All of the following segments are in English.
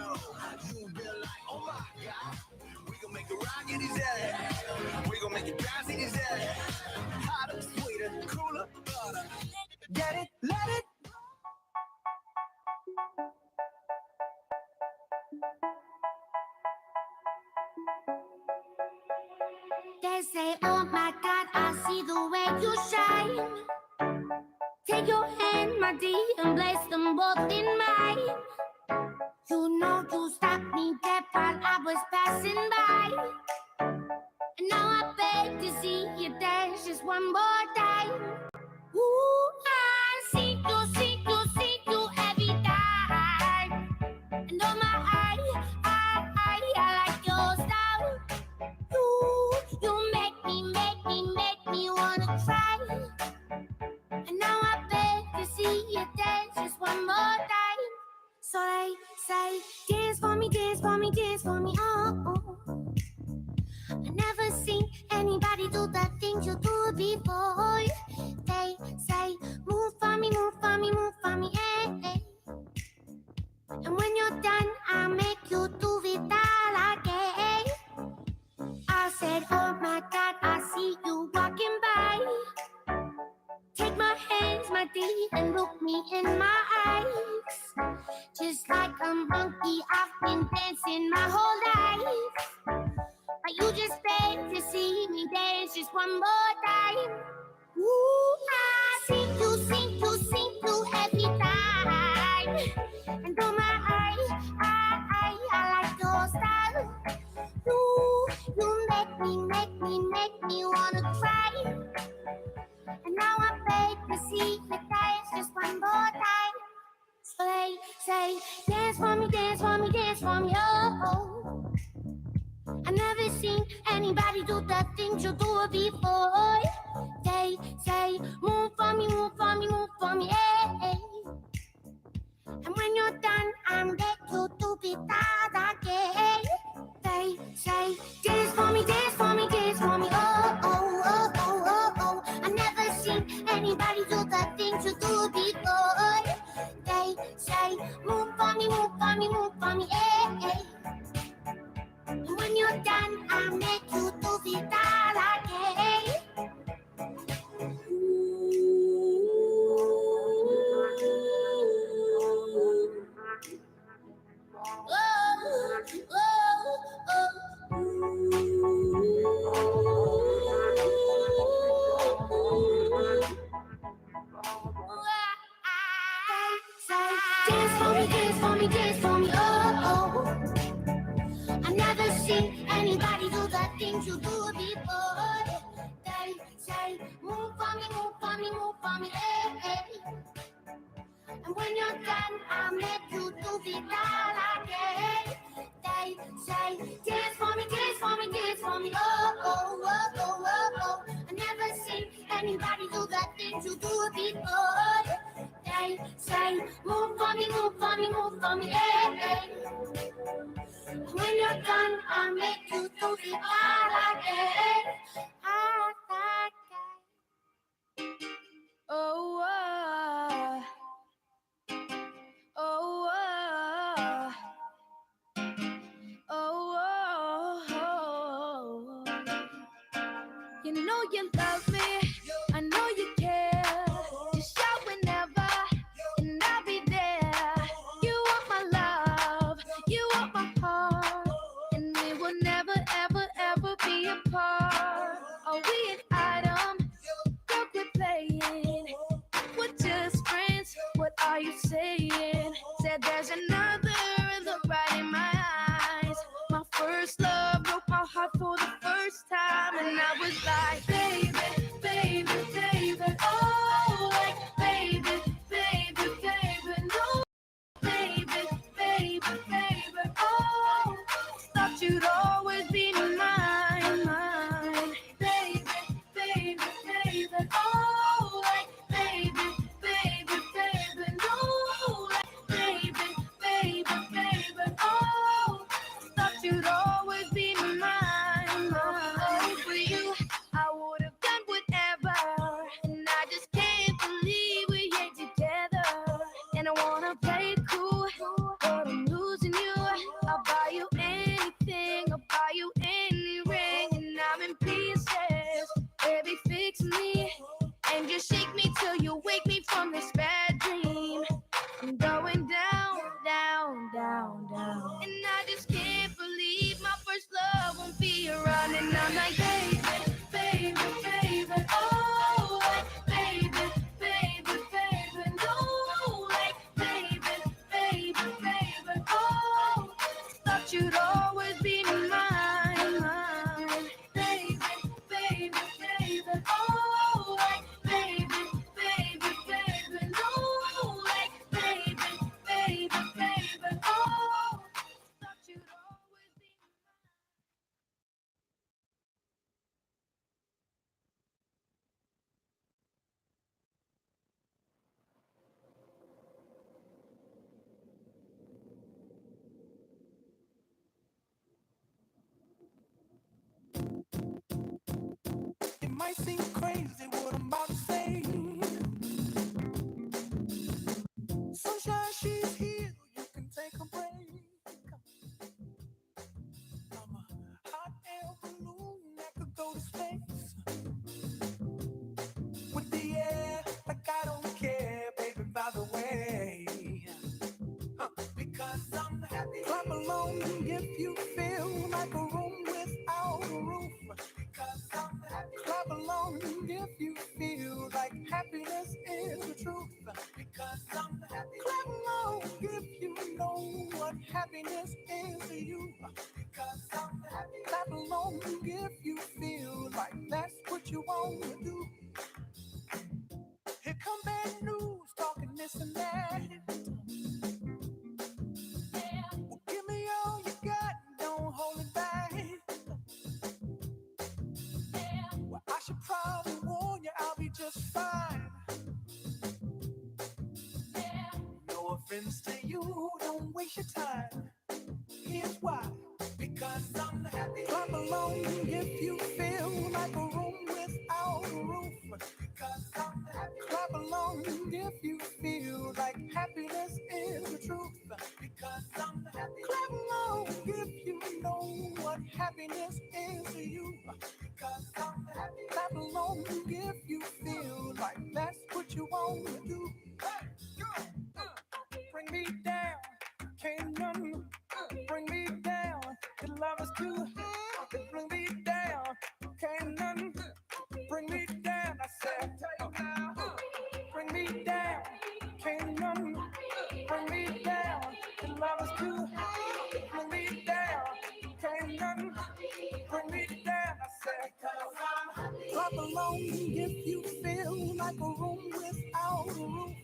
You be like, oh my God, we gon' make the rock in his head. We gon' make it bounce in his head. Hotter, sweeter, cooler, butter. Get it, let it. They say, oh my God, I see the way you shine. Take your hand, my dear, and place them both in mine. You know you stopped me dead while I was passing by. And now I beg to see you dance just one more time. Ooh, I see you every time. And oh my, I like your style. You make me wanna try. And now I beg to see you dance just one more time. So they say, dance for me, dance for me, dance for me, oh. I never seen anybody do the things you do before. They say, move for me, move for me, move for me, eh. And when you're done, I'll make you do it all again. I said, oh my God, I see you walking by. Take my hands, my dear, and look me in my eyes. Just like a monkey, I've been dancing my whole life. But you just beg to see me dance just one more time. Ooh, I see you every time. And oh my, I like your style. You make me wanna cry. And now I beg to see you dance just one more time. So they say, dance for me, dance for me, dance for me, oh. I never seen anybody do the things you do before. They say, move for me, move for me, move for me, eh. And when you're done, I'm get you to be that again. They say, dance for me, dance for me, dance for me, oh, oh, oh, oh, oh, oh. I never seen anybody do the things you do before. They say, move for me, move for me, move for me, eh. And when you're done, I'll make you do it all again. Dance for me, dance for me, dance for me, oh, oh. I never seen anybody do the things you do before. They say, move for me, move for me, move for me, eh. And when you're done, I'll make you do it all again. They say, dance for me, dance for me, dance for me, oh, oh, oh, oh, oh, oh. I never seen anybody do the things you do before. They say, move for me, move for me, move for me, eh. When you're done, I'll make you do it all again. Oh, oh, oh, oh. You know you love me, I know you care. Just shout whenever, and I'll be there. You want my love, you want my heart, and we will never, ever, ever be apart. Are we an item? Don't quit playing. We're just friends. What are you saying? Said there's another. Look right in my eyes. My first love broke my heart for the first time, and I was like, baby, baby, baby, oh, like baby, baby, baby, no, baby, baby, baby, oh, thought you'd always be mine, mine, baby, baby, baby, oh, like baby, baby, baby, no, like baby, baby, baby, oh, thought you'd always be mine, mine. Oh, for you, I would have done whatever, and I just can't believe we're here together. And I wanna play it cool, but I'm losing you. And I just can't believe my first love won't be around. And I'm like, baby, baby, baby, oh, like, baby, baby, baby, no, like, baby, baby, baby, oh, thought you'd always be mine, mine, baby, baby, baby, oh, like, baby, baby, baby, no, like, baby, baby, baby, oh, thought you'd always be mine. It might seem crazy what I'm about to say. Sunshine, she's here. You can take a break. I'm a hot air balloon that could go to space. With the air, like I don't care, baby, by the way. Because I'm happy. Clap along if you feel like a room without a roof. Because I'm happy. Clap along if you feel like happiness is the truth. Because I'm happy. Clap along if you know what happiness is to you. Because I'm happy. Clap along if you feel like that's what you want to do. Here come bad news, talking this and that. Well, give me all you got, don't hold it back. Well, I should probably warn you, I'll be just fine. No offense to you, don't waste your time. Here's why. Because I'm happy. Clap along if you feel like a room without a roof. Because I'm happy. Clap along if you feel like happiness is the truth. Because I'm happy. Clap along if you know what happiness is to you. Because I'm happy. Clap along if you feel like that's what you want to do. Hey, go. Bring me down, can't none bring me down. The love is too hot to bring me down. Can't none bring me down. I said, bring me down. Can't none bring me down. The love is too hot to bring me down. Can't none bring me down. I said, clap along if you feel like a room without a roof.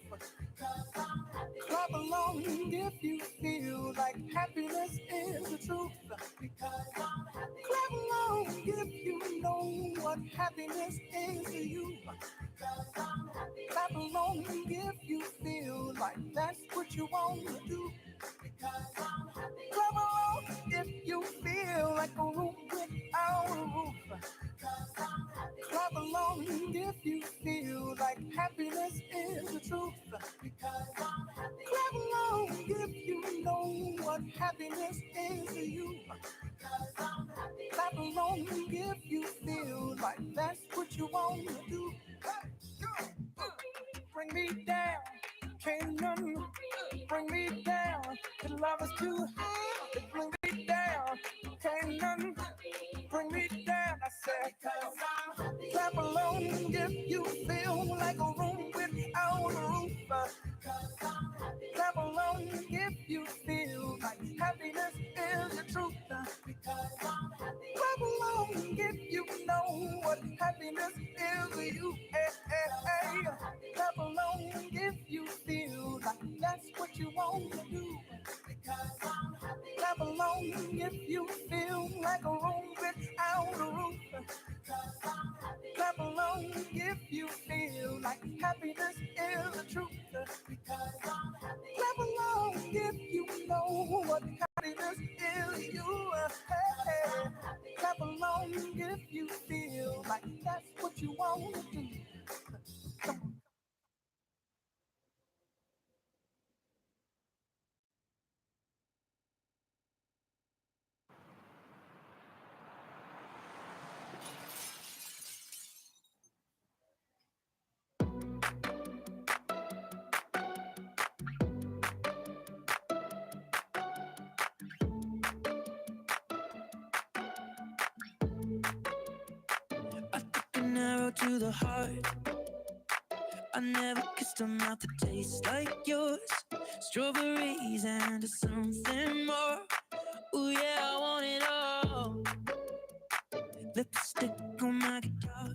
Clap along if you feel like happiness is the truth. Because I'm happy. Clap along if you know what happiness is to you. Because I'm happy. Clap along if you feel like that's what you want to do. Because I'm happy. Clap along if you feel like a room without a roof. Because I'm happy. Clap along if you feel like happiness is the truth. Because I'm happy. Clap along if you know what happiness is to you. Because I'm happy. Clap along if you feel like that's what you want to do. Hey, go. Bring me down, can't none bring me down. The love is too hot to bring me down. Can't none bring me down. I said, cause I'm happy. Clap along if you feel like a room without a roof. Cause I'm happy. Clap along if you feel like happiness is the truth. Because I'm happy. Clap along if you know what happiness is to you. Hey, hey, hey. Clap along if you feel like that's what you want to do. Because I'm happy. Clap along if you feel like a room without a roof. Because I'm happy. Clap along if you feel like happiness is the truth. Because I'm happy. Clap along if you know what happiness is to you. Hey, hey. Clap along if you feel like that's what you want to do. Come on. world to the heart. I never kissed a mouth that tastes like yours. Strawberries and something more. Ooh yeah, I want it all. Lipstick on my guitar.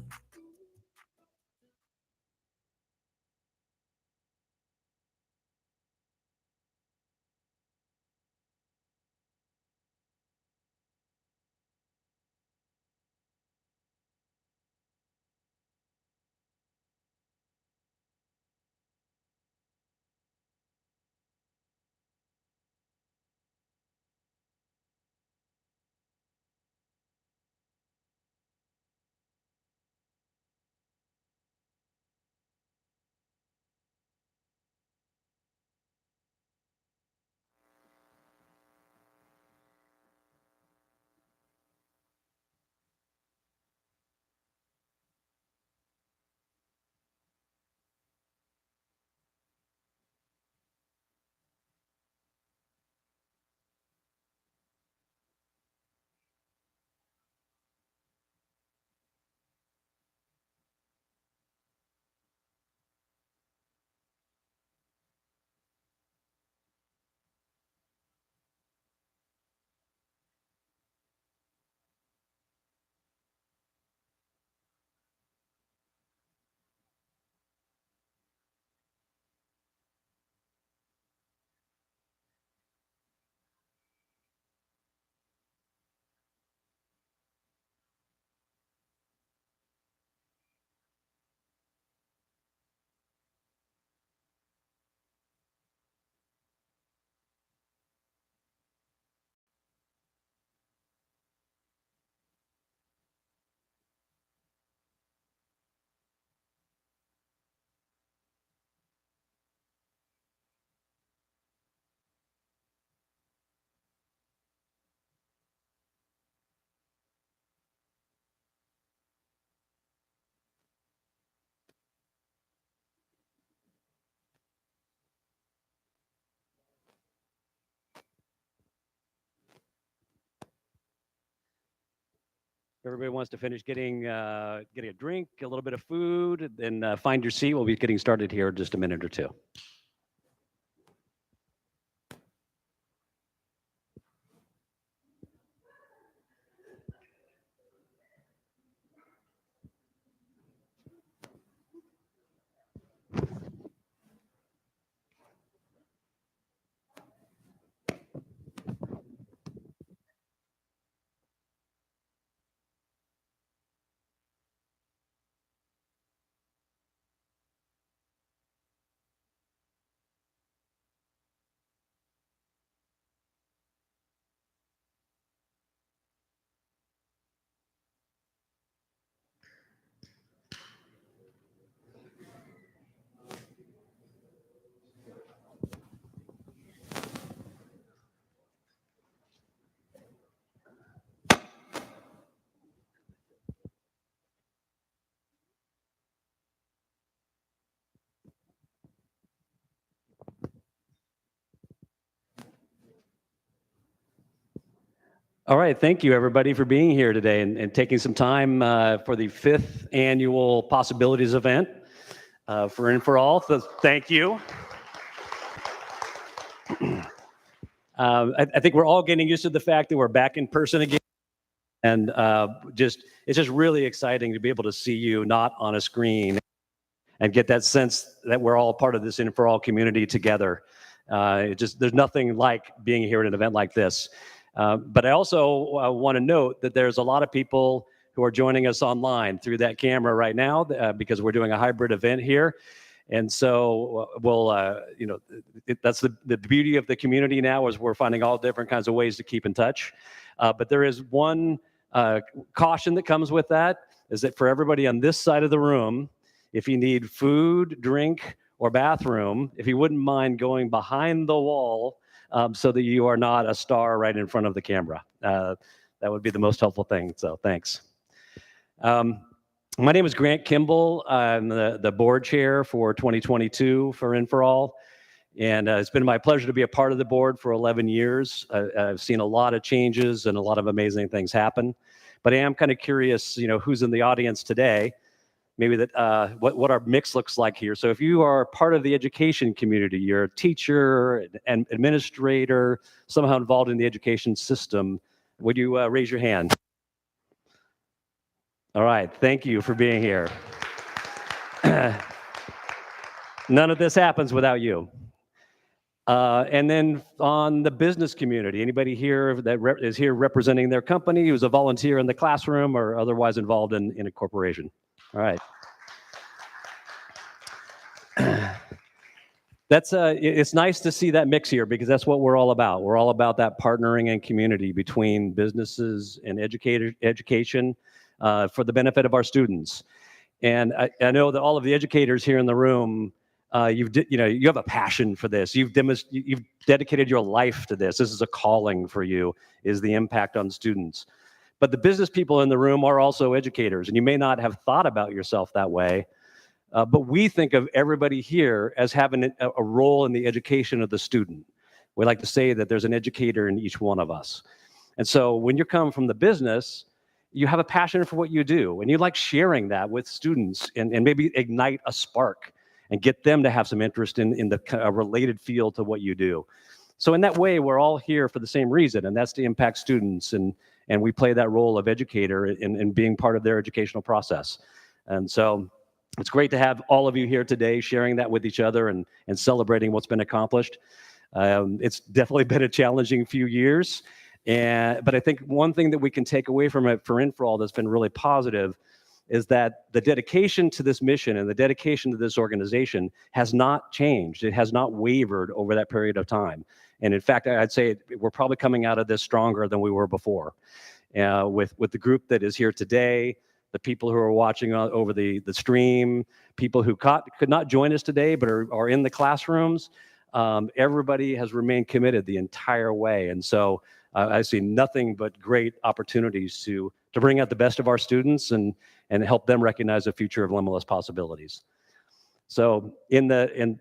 Everybody wants to finish getting a drink, a little bit of food, then find your seat. We'll be getting started here in just a minute or two. All right, thank you everybody for being here today and taking some time for the 5th annual Possibilities event for In4All. So thank you. I think we're all getting used to the fact that we're back in person again, and it's just really exciting to be able to see you not on a screen and get that sense that we're all part of this In4All community together. There's nothing like being here at an event like this. But I also want to note that there's a lot of people who are joining us online through that camera right now because we're doing a hybrid event here. And so that's the beauty of the community now is we're finding all different kinds of ways to keep in touch. But there is one caution that comes with that, is that for everybody on this side of the room, if you need food, drink, or bathroom, if you wouldn't mind going behind the wall so that you are not a star right in front of the camera. That would be the most helpful thing, so thanks. My name is Grant Kimball. I'm the board chair for 2022 for In4All. And it's been my pleasure to be a part of the board for 11 years. I've seen a lot of changes and a lot of amazing things happen. But I am kind of curious, who's in the audience today. maybe that what our mix looks like here. So if you are part of the education community, you're a teacher, an administrator, somehow involved in the education system, would you raise your hand? All right, thank you for being here. None of this happens without you. And then on the business community, anybody here that is here representing their company, who's a volunteer in the classroom or otherwise involved in a corporation? All right. It's nice to see that mix here because that's what we're all about. We're all about that partnering and community between businesses and education for the benefit of our students. And I know that all of the educators here in the room, you have a passion for this. You've dedicated your life to this. This is a calling for you, is the impact on students. But the business people in the room are also educators, and you may not have thought about yourself that way, but we think of everybody here as having a role in the education of the student. We like to say that there's an educator in each one of us. And so when you come from the business, you have a passion for what you do, and you like sharing that with students and maybe ignite a spark and get them to have some interest in the related field to what you do. So in that way, we're all here for the same reason, and that's to impact students, and we play that role of educator in being part of their educational process. And so it's great to have all of you here today sharing that with each other and celebrating what's been accomplished. It's definitely been a challenging few years, but I think one thing that we can take away from it for In4All that's been really positive is that the dedication to this mission and the dedication to this organization has not changed. It has not wavered over that period of time. And in fact, I'd say we're probably coming out of this stronger than we were before. With the group that is here today, the people who are watching over the stream, people who could not join us today but are in the classrooms, everybody has remained committed the entire way. And so I see nothing but great opportunities to bring out the best of our students and help them recognize a future of limitless possibilities. So in the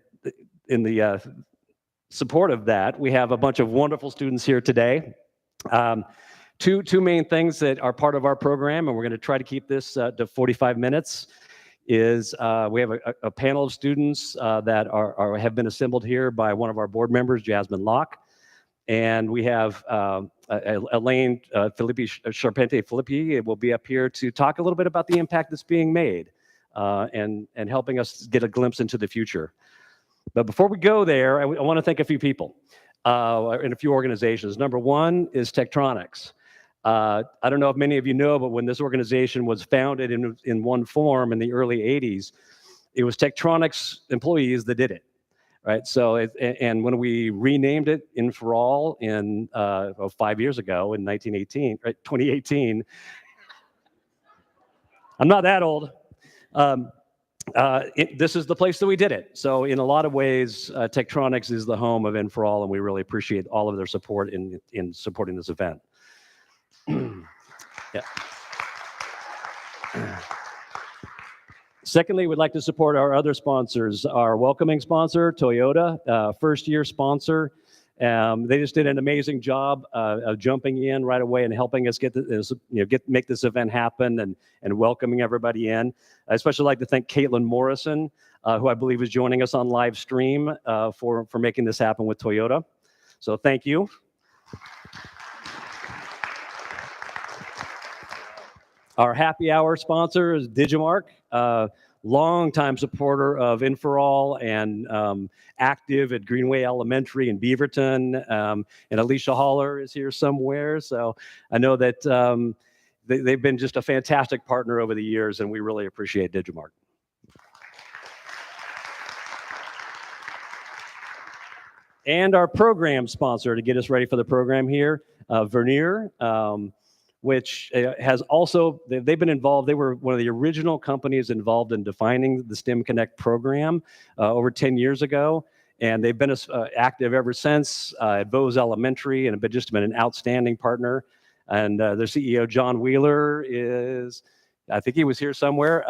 support of that, we have a bunch of wonderful students here today. Two main things that are part of our program, and we're going to try to keep this to 45 minutes, is we have a panel of students that have been assembled here by one of our board members, Jasmine Locke. And we have Elaine Charpentier-Philippi will be up here to talk a little bit about the impact that's being made and helping us get a glimpse into the future. But before we go there, I want to thank a few people and a few organizations. Number one is Tektronix. I don't know if many of you know, but when this organization was founded in one form in the early 80s, it was Tektronix employees that did it. Right. So, and when we renamed it In4All in 5 years ago in 2018, I'm not that old. This is the place that we did it. So in a lot of ways, Tektronix is the home of In4All, and we really appreciate all of their support in supporting this event. Yeah. Secondly, we'd like to support our other sponsors. Our welcoming sponsor, Toyota, first-year sponsor. They just did an amazing job of jumping in right away and helping us make this event happen and welcoming everybody in. I especially like to thank Caitlin Morrison, who I believe is joining us on live stream for making this happen with Toyota. So thank you. Our happy hour sponsor is Digimark, longtime supporter of In4All and active at Greenway Elementary in Beaverton. And Alicia Haller is here somewhere. So I know that they've been just a fantastic partner over the years, and we really appreciate Digimark. And our program sponsor to get us ready for the program here, Vernier. Which has also, they've been involved. They were one of the original companies involved in defining the STEM Connect program over 10 years ago. And they've been active ever since at Bose Elementary and have just been an outstanding partner. And their CEO, John Wheeler, I think he was here somewhere.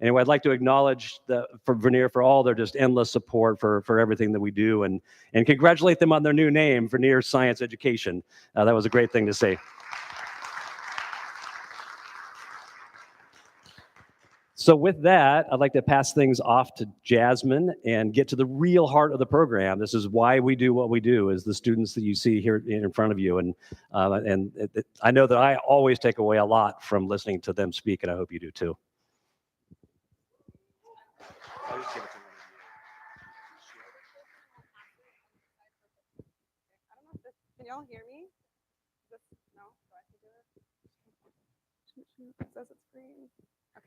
Anyway, I'd like to acknowledge for Vernier for all their just endless support for everything that we do and congratulate them on their new name, Vernier Science Education. That was a great thing to say. So with that, I'd like to pass things off to Jasmine and get to the real heart of the program. This is why we do what we do, is the students that you see here in front of you. And I know that I always take away a lot from listening to them speak, and I hope you do too. Can y'all hear me? No? Do I have to do it? It says it's green.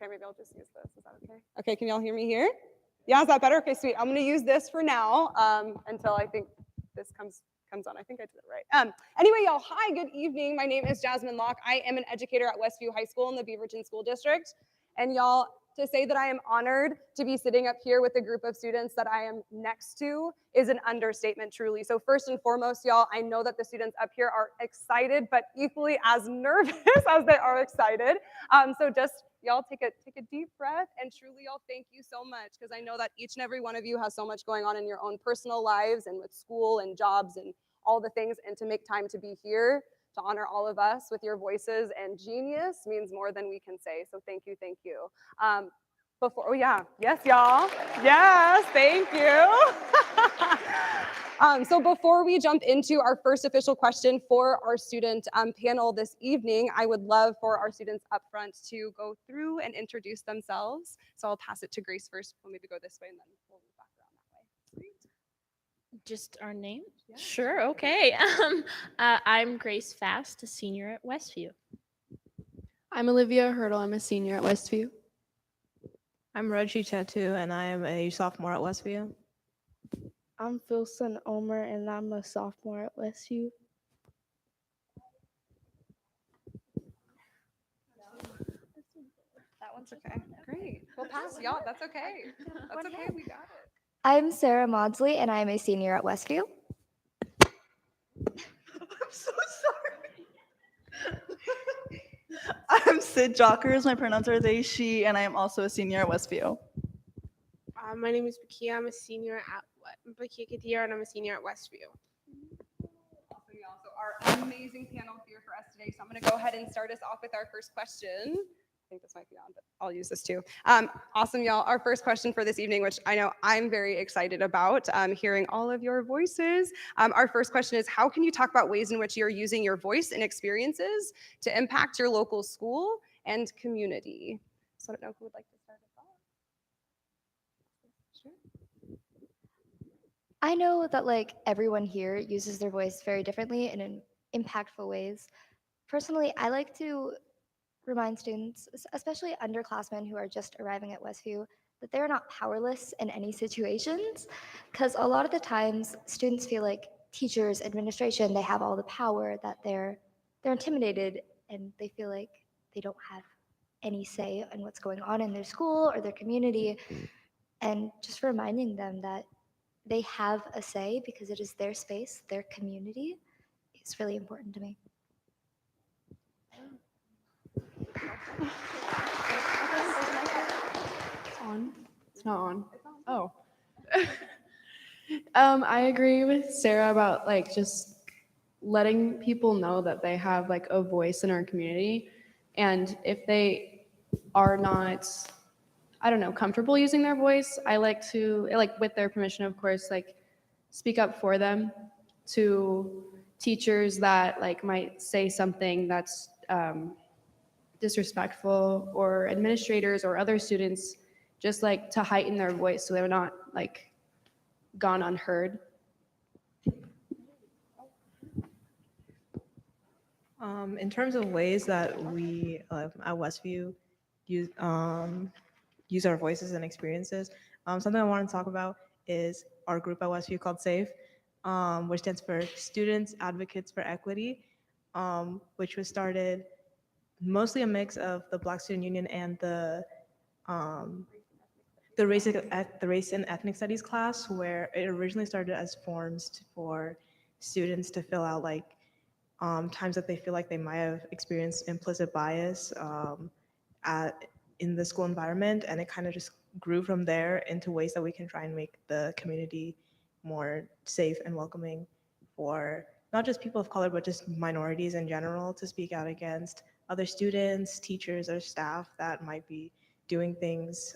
Okay, maybe I'll just use this. Is that okay? Okay, can y'all hear me here? Yeah, is that better? Okay, sweet. I'm gonna use this for now until I think this comes on. I think I did it right. Anyway, y'all, hi, good evening. My name is Jasmine Locke. I am an educator at Westview High School in the Beaverton School District. And y'all, to say that I am honored to be sitting up here with a group of students that I am next to is an understatement, truly. So first and foremost, y'all, I know that the students up here are excited, but equally as nervous as they are excited. So just y'all take a deep breath, and truly, y'all, thank you so much, because I know that each and every one of you has so much going on in your own personal lives and with school and jobs and all the things, and to make time to be here to honor all of us with your voices and genius means more than we can say. So thank you, thank you. Yes, y'all. Yes, thank you. So before we jump into our first official question for our student panel this evening, I would love for our students up front to go through and introduce themselves. So I'll pass it to Grace first. We'll maybe go this way and then we'll move back around that way. Sweet. Just our name? Yeah. Sure, okay. I'm Grace Fast, a senior at Westview. I'm Olivia Hurdle. I'm a senior at Westview. I'm Reggie Tattoo, and I am a sophomore at Westview. I'm Philson Omer, and I'm a sophomore at Westview. That one's okay. Great. We'll pass, y'all. That's okay. That's okay. We got it. I'm Sarah Maudsley, and I'm a senior at Westview. I'm so sorry. I'm Sid Jockers. My pronouns are they, she, and I am also a senior at Westview. My name is Bakia. I'm a senior at Bakia Kadir, and I'm a senior at Westview. Awesome, y'all. So our amazing panel here for us today. So I'm going to go ahead and start us off with our first question. I think this might be on, but I'll use this too. Awesome, y'all. Our first question for this evening, which I know I'm very excited about, hearing all of your voices. Our first question is, how can you talk about ways in which you're using your voice and experiences to impact your local school and community? So I don't know who would like to start us off. Sure. I know that like everyone here uses their voice very differently and in impactful ways. Personally, I like to remind students, especially underclassmen who are just arriving at Westview, that they're not powerless in any situations, because a lot of the times students feel like teachers, administration, they have all the power, that they're intimidated and they feel like they don't have any say in what's going on in their school or their community, and just reminding them that they have a say because it is their space, their community, is really important to me. It's on. It's not on. Oh. I agree with Sarah about like just letting people know that they have like a voice in our community, and if they are not, I don't know, comfortable using their voice, I like to, like with their permission, of course, like speak up for them to teachers that like might say something that's disrespectful, or administrators or other students, just like to heighten their voice so they're not like gone unheard. In terms of ways that we at Westview use our voices and experiences, something I want to talk about is our group at Westview called SAFE, which stands for Students Advocates for Equity, which was started mostly a mix of the Black Student Union and the race and ethnic studies class, where it originally started as forms for students to fill out like times that they feel like they might have experienced implicit bias in the school environment, and it kind of just grew from there into ways that we can try and make the community more safe and welcoming for not just people of color, but just minorities in general to speak out against other students, teachers, or staff that might be doing things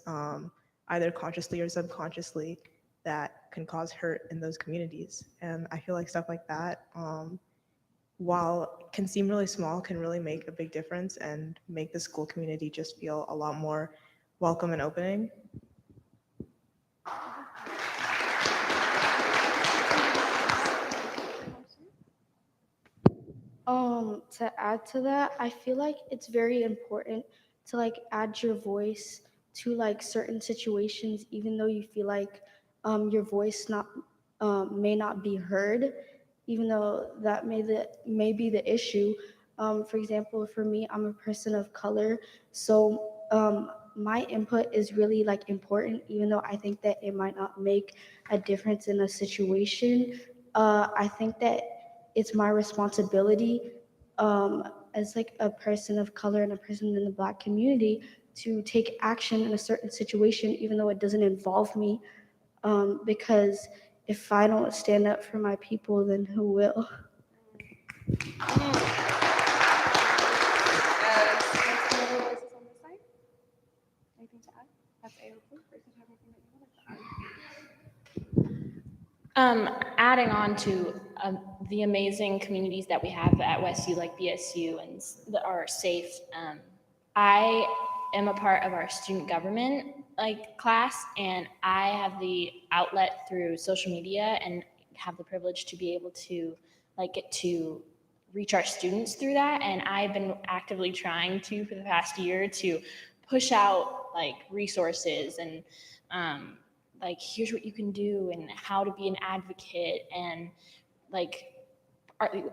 either consciously or subconsciously that can cause hurt in those communities. And I feel like stuff like that, while it can seem really small, can really make a big difference and make the school community just feel a lot more welcome and opening. To add to that, I feel like it's very important to like add your voice to like certain situations, even though you feel like your voice not may not be heard, even though that may be the issue. For example, for me, I'm a person of color, so my input is really like important, even though I think that it might not make a difference in a situation. I think that it's my responsibility as like a person of color and a person in the Black community to take action in a certain situation, even though it doesn't involve me. Because if I don't stand up for my people, then who will? Anything to add? That's A-OK. Grace, did you have anything that you wanted to add? Adding on to the amazing communities that we have at WestU, like BSU, and that are safe. I am a part of our student government class, and I have the outlet through social media and have the privilege to be able to get to reach our students through that. And I've been actively trying to, for the past year, to push out resources and here's what you can do and how to be an advocate, and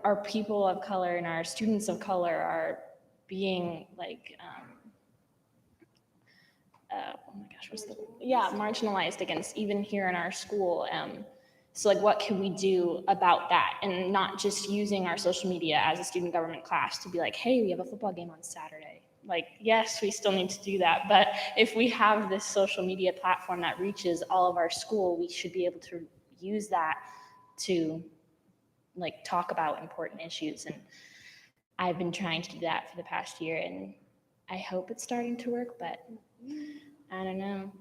our people of color and our students of color are being oh my gosh, marginalized against, even here in our school. So what can we do about that, and not just using our social media as a student government class to be like, hey, we have a football game on Saturday. Yes, we still need to do that, but if we have this social media platform that reaches all of our school, we should be able to use that to talk about important issues. And I've been trying to do that for the past year, and I hope it's starting to work, but I don't know.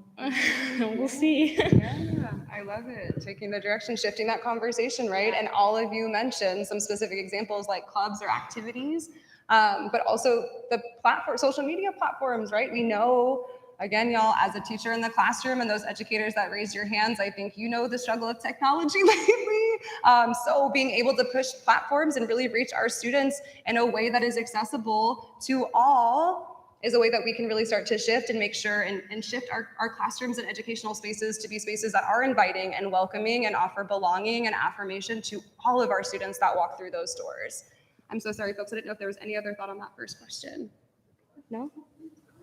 We'll see. Yeah, I love it. Taking the direction, shifting that conversation, right? And all of you mentioned some specific examples like clubs or activities, but also the social media platforms, right? We know, again, y'all, as a teacher in the classroom and those educators that raised your hands, I think you know the struggle of technology lately. So being able to push platforms and really reach our students in a way that is accessible to all is a way that we can really start to shift and make sure and shift our classrooms and educational spaces to be spaces that are inviting and welcoming and offer belonging and affirmation to all of our students that walk through those doors. I'm so sorry, folks. I didn't know if there was any other thought on that first question. No?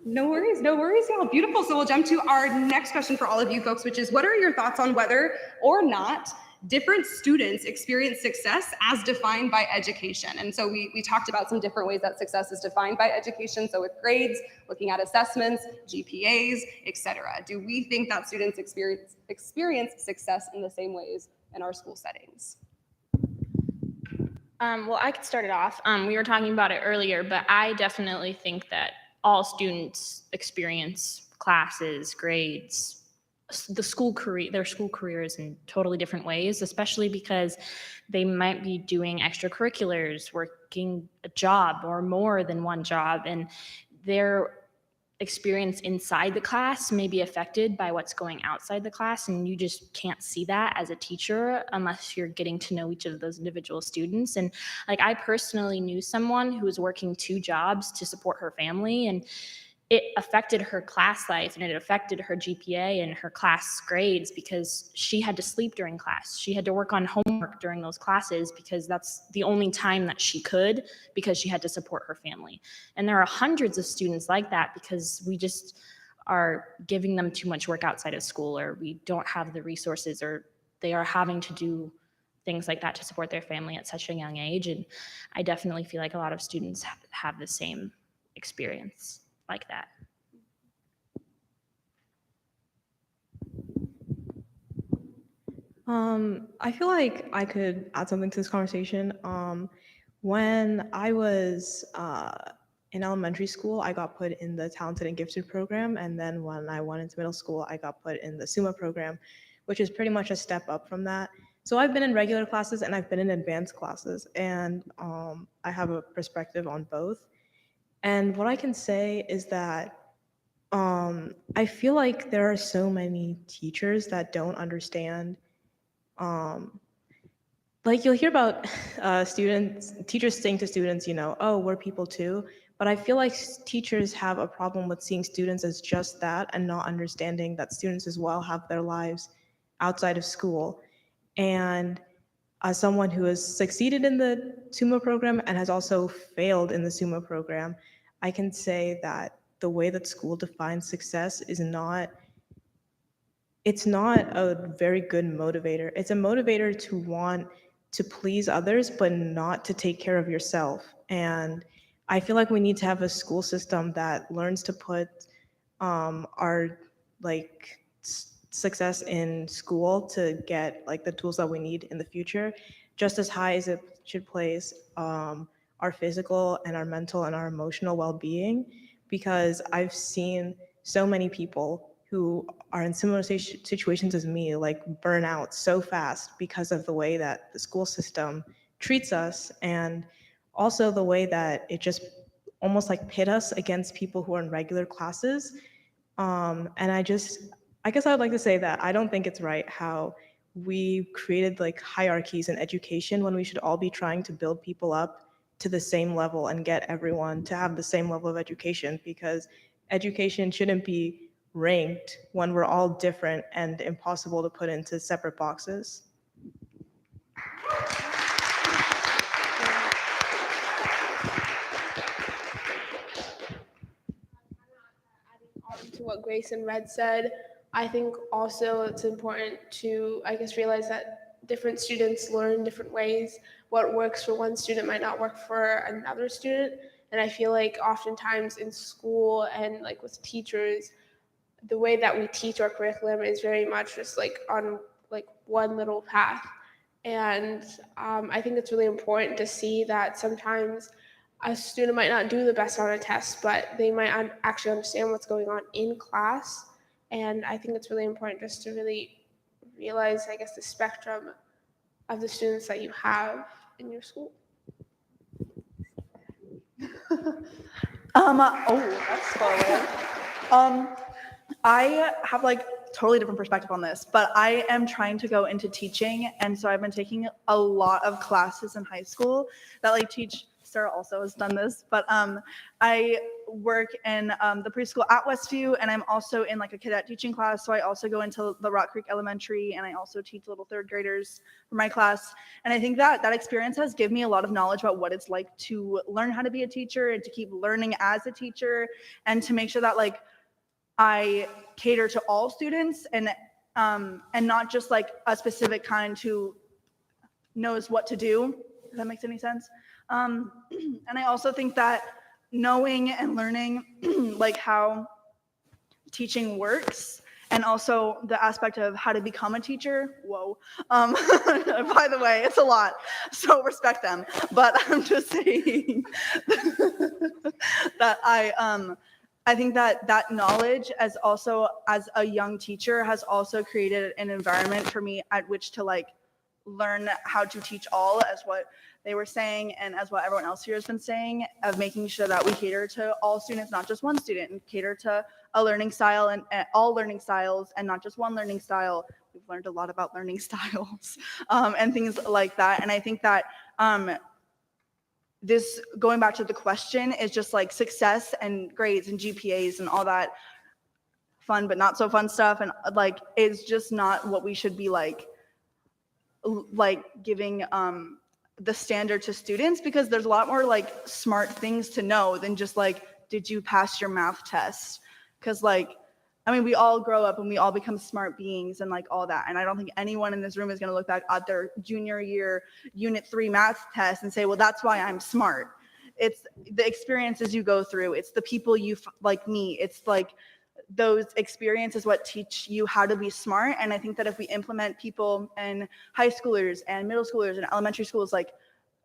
No worries, y'all. Beautiful. So we'll jump to our next question for all of you folks, which is, what are your thoughts on whether or not different students experience success as defined by education? And so we talked about some different ways that success is defined by education. So with grades, looking at assessments, GPAs, etc. Do we think that students experience success in the same ways in our school settings? Well, I could start it off. We were talking about it earlier, but I definitely think that all students experience classes, grades, their school careers in totally different ways, especially because they might be doing extracurriculars, working a job or more than one job, and their experience inside the class may be affected by what's going outside the class, and you just can't see that as a teacher unless you're getting to know each of those individual students. And I personally knew someone who was working 2 jobs to support her family, and it affected her class life and it affected her GPA and her class grades because she had to sleep during class. She had to work on homework during those classes because that's the only time that she could, because she had to support her family. And there are hundreds of students like that because we just are giving them too much work outside of school, or we don't have the resources, or they are having to do things like that to support their family at such a young age. And I definitely feel like a lot of students have the same experience like that. I feel like I could add something to this conversation. When I was in elementary school, I got put in the talented and gifted program. And then when I went into middle school, I got put in the SUMA program, which is pretty much a step up from that. So I've been in regular classes and I've been in advanced classes, and I have a perspective on both. And what I can say is that I feel like there are so many teachers that don't understand. Like you'll hear about teachers saying to students, oh, we're people too. But I feel like teachers have a problem with seeing students as just that and not understanding that students as well have their lives outside of school. And as someone who has succeeded in the SUMA program and has also failed in the SUMA program, I can say that the way that school defines success is not it's not a very good motivator. It's a motivator to want to please others, but not to take care of yourself. And I feel like we need to have a school system that learns to put our success in school to get like the tools that we need in the future, just as high as it should place our physical and our mental and our emotional well-being. Because I've seen so many people who are in similar situations as me, like burn out so fast because of the way that the school system treats us, and also the way that it just almost like pit us against people who are in regular classes. And I guess I would like to say that I don't think it's right how we created like hierarchies in education when we should all be trying to build people up to the same level and get everyone to have the same level of education, because education shouldn't be ranked when we're all different and impossible to put into separate boxes. To what Grace and Red said, I think also it's important to, I guess, realize that different students learn different ways. What works for one student might not work for another student. And I feel like oftentimes in school and like with teachers, the way that we teach our curriculum is very much just like on like one little path. And I think it's really important to see that sometimes a student might not do the best on a test, but they might actually understand what's going on in class. And I think it's really important just to really realize, I guess, the spectrum of the students that you have in your school. That's forward. I have like totally different perspective on this, but I am trying to go into teaching, and so I've been taking a lot of classes in high school that like teach. Sarah also has done this, but I work in the preschool at Westview, and I'm also in like a cadet teaching class. So I also go into the Rock Creek Elementary, and I also teach little third graders for my class. And I think that that experience has given me a lot of knowledge about what it's like to learn how to be a teacher and to keep learning as a teacher, and to make sure that like I cater to all students and not just like a specific kind who knows what to do. If that makes any sense. And I also think that knowing and learning like how teaching works, and also the aspect of how to become a teacher. Whoa. By the way, it's a lot, so respect them. But I'm just saying that I think that that knowledge as also as a young teacher has also created an environment for me at which to like learn how to teach all, as what they were saying and as what everyone else here has been saying, of making sure that we cater to all students, not just one student, and cater to a learning style and all learning styles and not just one learning style. We've learned a lot about learning styles and things like that. And I think that this, going back to the question, is just like success and grades and GPAs and all that fun but not so fun stuff, and like it's just not what we should be like giving the standard to students, because there's a lot more like smart things to know than just like, did you pass your math test? Because like, I mean, we all grow up and we all become smart beings and like all that. And I don't think anyone in this room is going to look back at their junior year Unit 3 math test and say, well, that's why I'm smart. It's the experiences you go through. It's the people you like me. It's like those experiences what teach you how to be smart. And I think that if we implement people and high schoolers and middle schoolers and elementary schools, like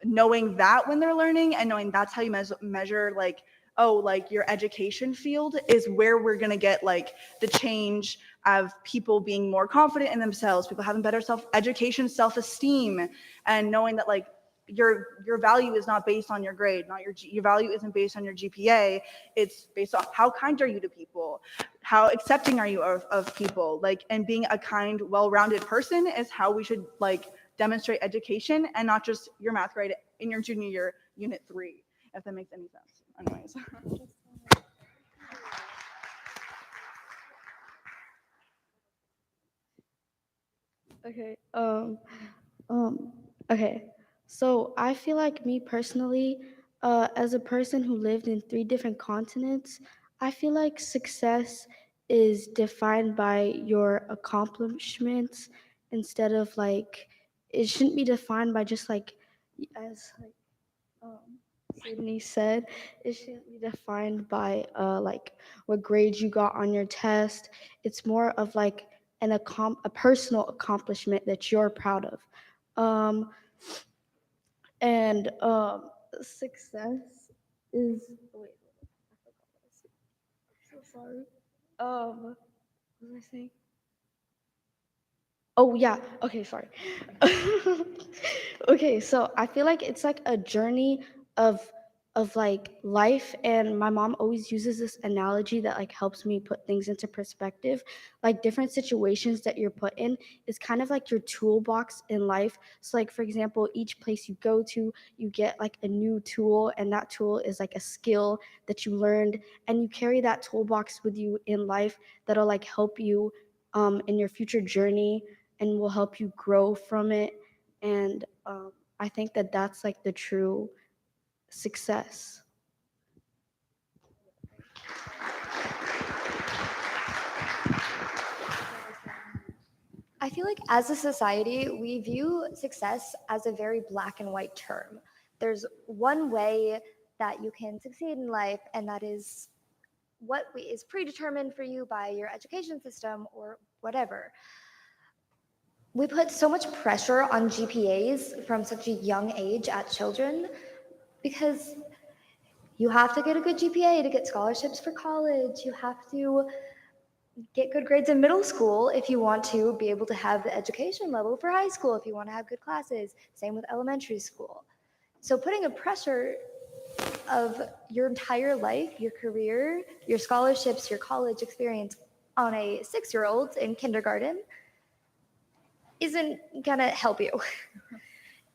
knowing that when they're learning and knowing that's how you measure like oh, like your education field is where we're going to get like the change of people being more confident in themselves, people having better education, self-esteem, and knowing that like your value is not based on your grade, not your value isn't based on your GPA. It's based on how kind are you to people, how accepting are you of people, like, and being a kind, well-rounded person is how we should like demonstrate education, and not just your math grade in your junior year, unit 3, if that makes any sense. Anyways. Okay. Okay. So I feel like me personally, as a person who lived in 3 different continents, I feel like success is defined by your accomplishments instead of like it shouldn't be defined by just like as like Sydney said, it shouldn't be defined by like what grades you got on your test. It's more of like a personal accomplishment that you're proud of. Um, and success is wait, I forgot what I said. I'm so sorry. What was I saying? Oh yeah. Okay, sorry. Okay, so I feel like it's like a journey of like life, and my mom always uses this analogy that like helps me put things into perspective. Like different situations that you're put in is kind of like your toolbox in life. So like for example, each place you go to, you get like a new tool, and that tool is like a skill that you learned, and you carry that toolbox with you in life that'll like help you in your future journey and will help you grow from it. And I think that that's like the true success. I feel like as a society, we view success as a very black and white term. There's one way that you can succeed in life, and that is what is predetermined for you by your education system or whatever. We put so much pressure on GPAs from such a young age at children because you have to get a good GPA to get scholarships for college. You have to get good grades in middle school if you want to be able to have the education level for high school, if you want to have good classes. Same with elementary school. So putting a pressure of your entire life, your career, your scholarships, your college experience on a 6-year-old in kindergarten isn't gonna help you.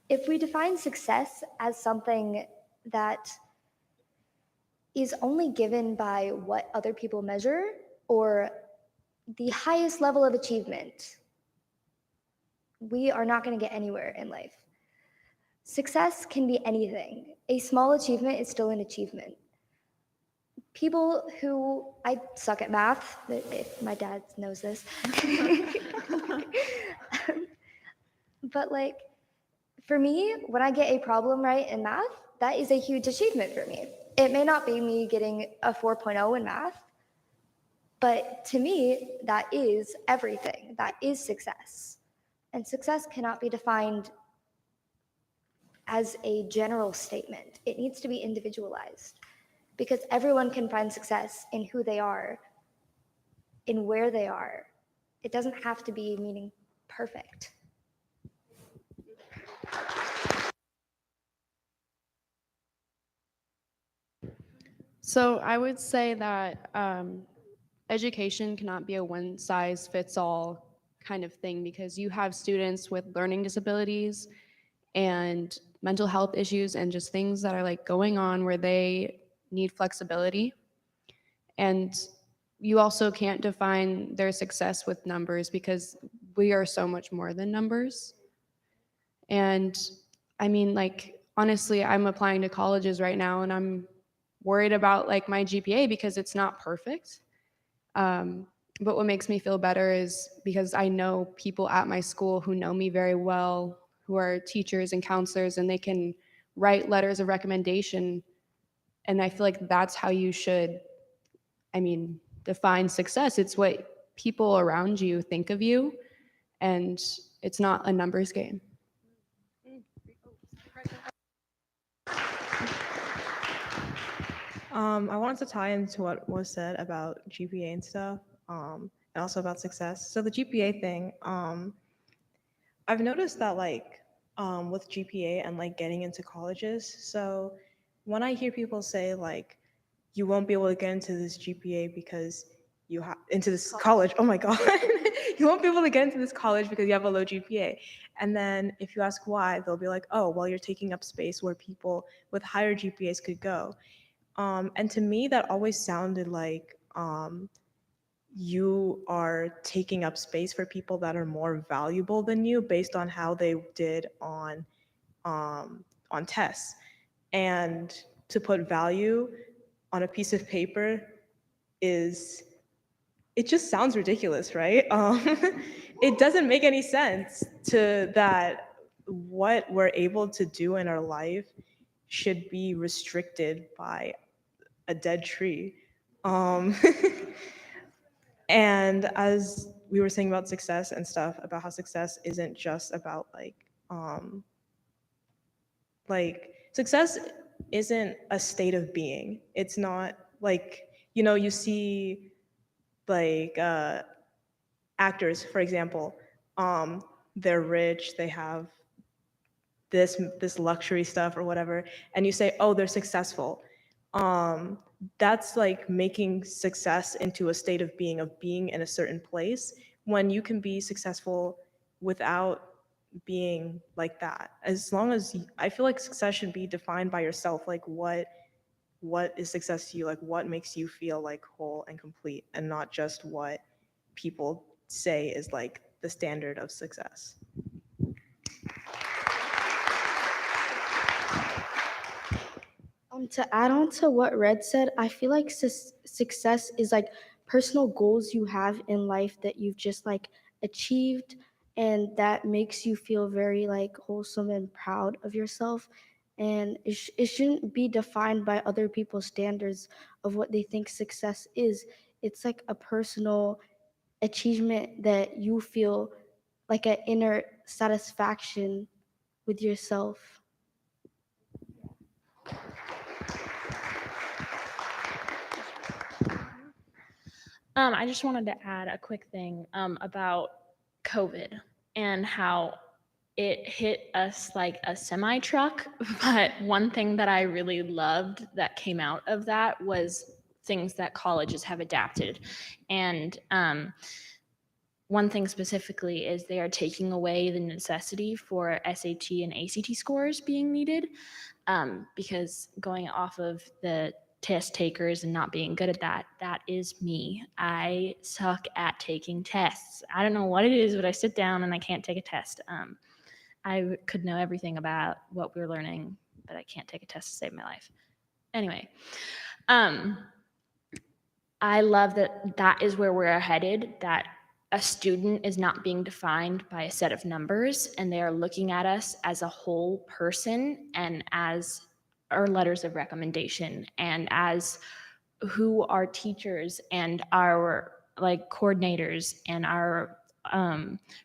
If we define success as something that is only given by what other people measure or the highest level of achievement, we are not going to get anywhere in life. Success can be anything. A small achievement is still an achievement. People who, I suck at math, if my dad knows this. But like, for me, when I get a problem right in math, that is a huge achievement for me. It may not be me getting a 4.0 in math, but to me, that is everything. That is success. And success cannot be defined as a general statement. It needs to be individualized because everyone can find success in who they are, in where they are. It doesn't have to be meaning perfect. So I would say that education cannot be a one-size-fits-all kind of thing because you have students with learning disabilities and mental health issues and just things that are like going on where they need flexibility. And you also can't define their success with numbers because we are so much more than numbers. And I mean, like, honestly, I'm applying to colleges right now and I'm worried about like my GPA because it's not perfect. But what makes me feel better is because I know people at my school who know me very well, who are teachers and counselors, and they can write letters of recommendation. And I feel like that's how you should, define success. It's what people around you think of you, and it's not a numbers game. I wanted to tie into what was said about GPA and stuff, and also about success. So the GPA thing, I've noticed that with GPA and like getting into colleges. So when I hear people say like you won't be able to get into this GPA because you have into this college. Oh my god. You won't be able to get into this college because you have a low GPA. And then if you ask why, they'll be like, "Oh, well you're taking up space where people with higher GPAs could go." And to me that always sounded like you are taking up space for people that are more valuable than you based on how they did on tests. And to put value on a piece of paper is it just sounds ridiculous, right? It doesn't make any sense to that what we're able to do in our life should be restricted by a dead tree. Um, And as we were saying about success and stuff, about how success isn't just about like success isn't a state of being. It's not like, you see like actors, for example, they're rich, they have this luxury stuff or whatever, and you say, oh, they're successful. That's like making success into a state of being in a certain place when you can be successful without being like that. As long as I feel like success should be defined by yourself, like what is success to you, like what makes you feel like whole and complete, and not just what people say is like the standard of success. To add on to what Red said, I feel like success is like personal goals you have in life that you've just like achieved, and that makes you feel very like wholesome and proud of yourself. And it shouldn't be defined by other people's standards of what they think success is. It's like a personal achievement that you feel like an inner satisfaction with yourself. I just wanted to add a quick thing about COVID and how it hit us like a semi truck. But one thing that I really loved that came out of that was things that colleges have adapted. And one thing specifically is they are taking away the necessity for SAT and ACT scores being needed, because going off of the test takers and not being good at that is me. I suck at taking tests. I don't know what it is, but I sit down and I can't take a test. I could know everything about what we're learning, but I can't take a test to save my life. Anyway, I love that is where we're headed, that a student is not being defined by a set of numbers, and they are looking at us as a whole person and as our letters of recommendation and as who our teachers and our like coordinators and our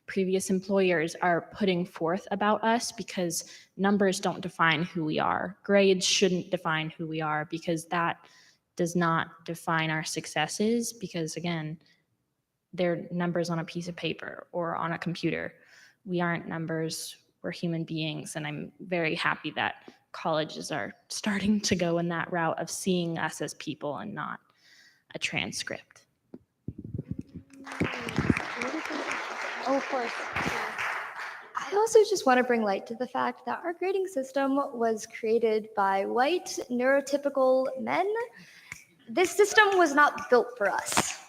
previous employers are putting forth about us, because numbers don't define who we are. Grades shouldn't define who we are, because that does not define our successes, because again, they're numbers on a piece of paper or on a computer. We aren't numbers, we're human beings, and I'm very happy that colleges are starting to go in that route of seeing us as people and not a transcript. Oh, of course. I also just want to bring light to the fact that our grading system was created by white, neurotypical men. This system was not built for us.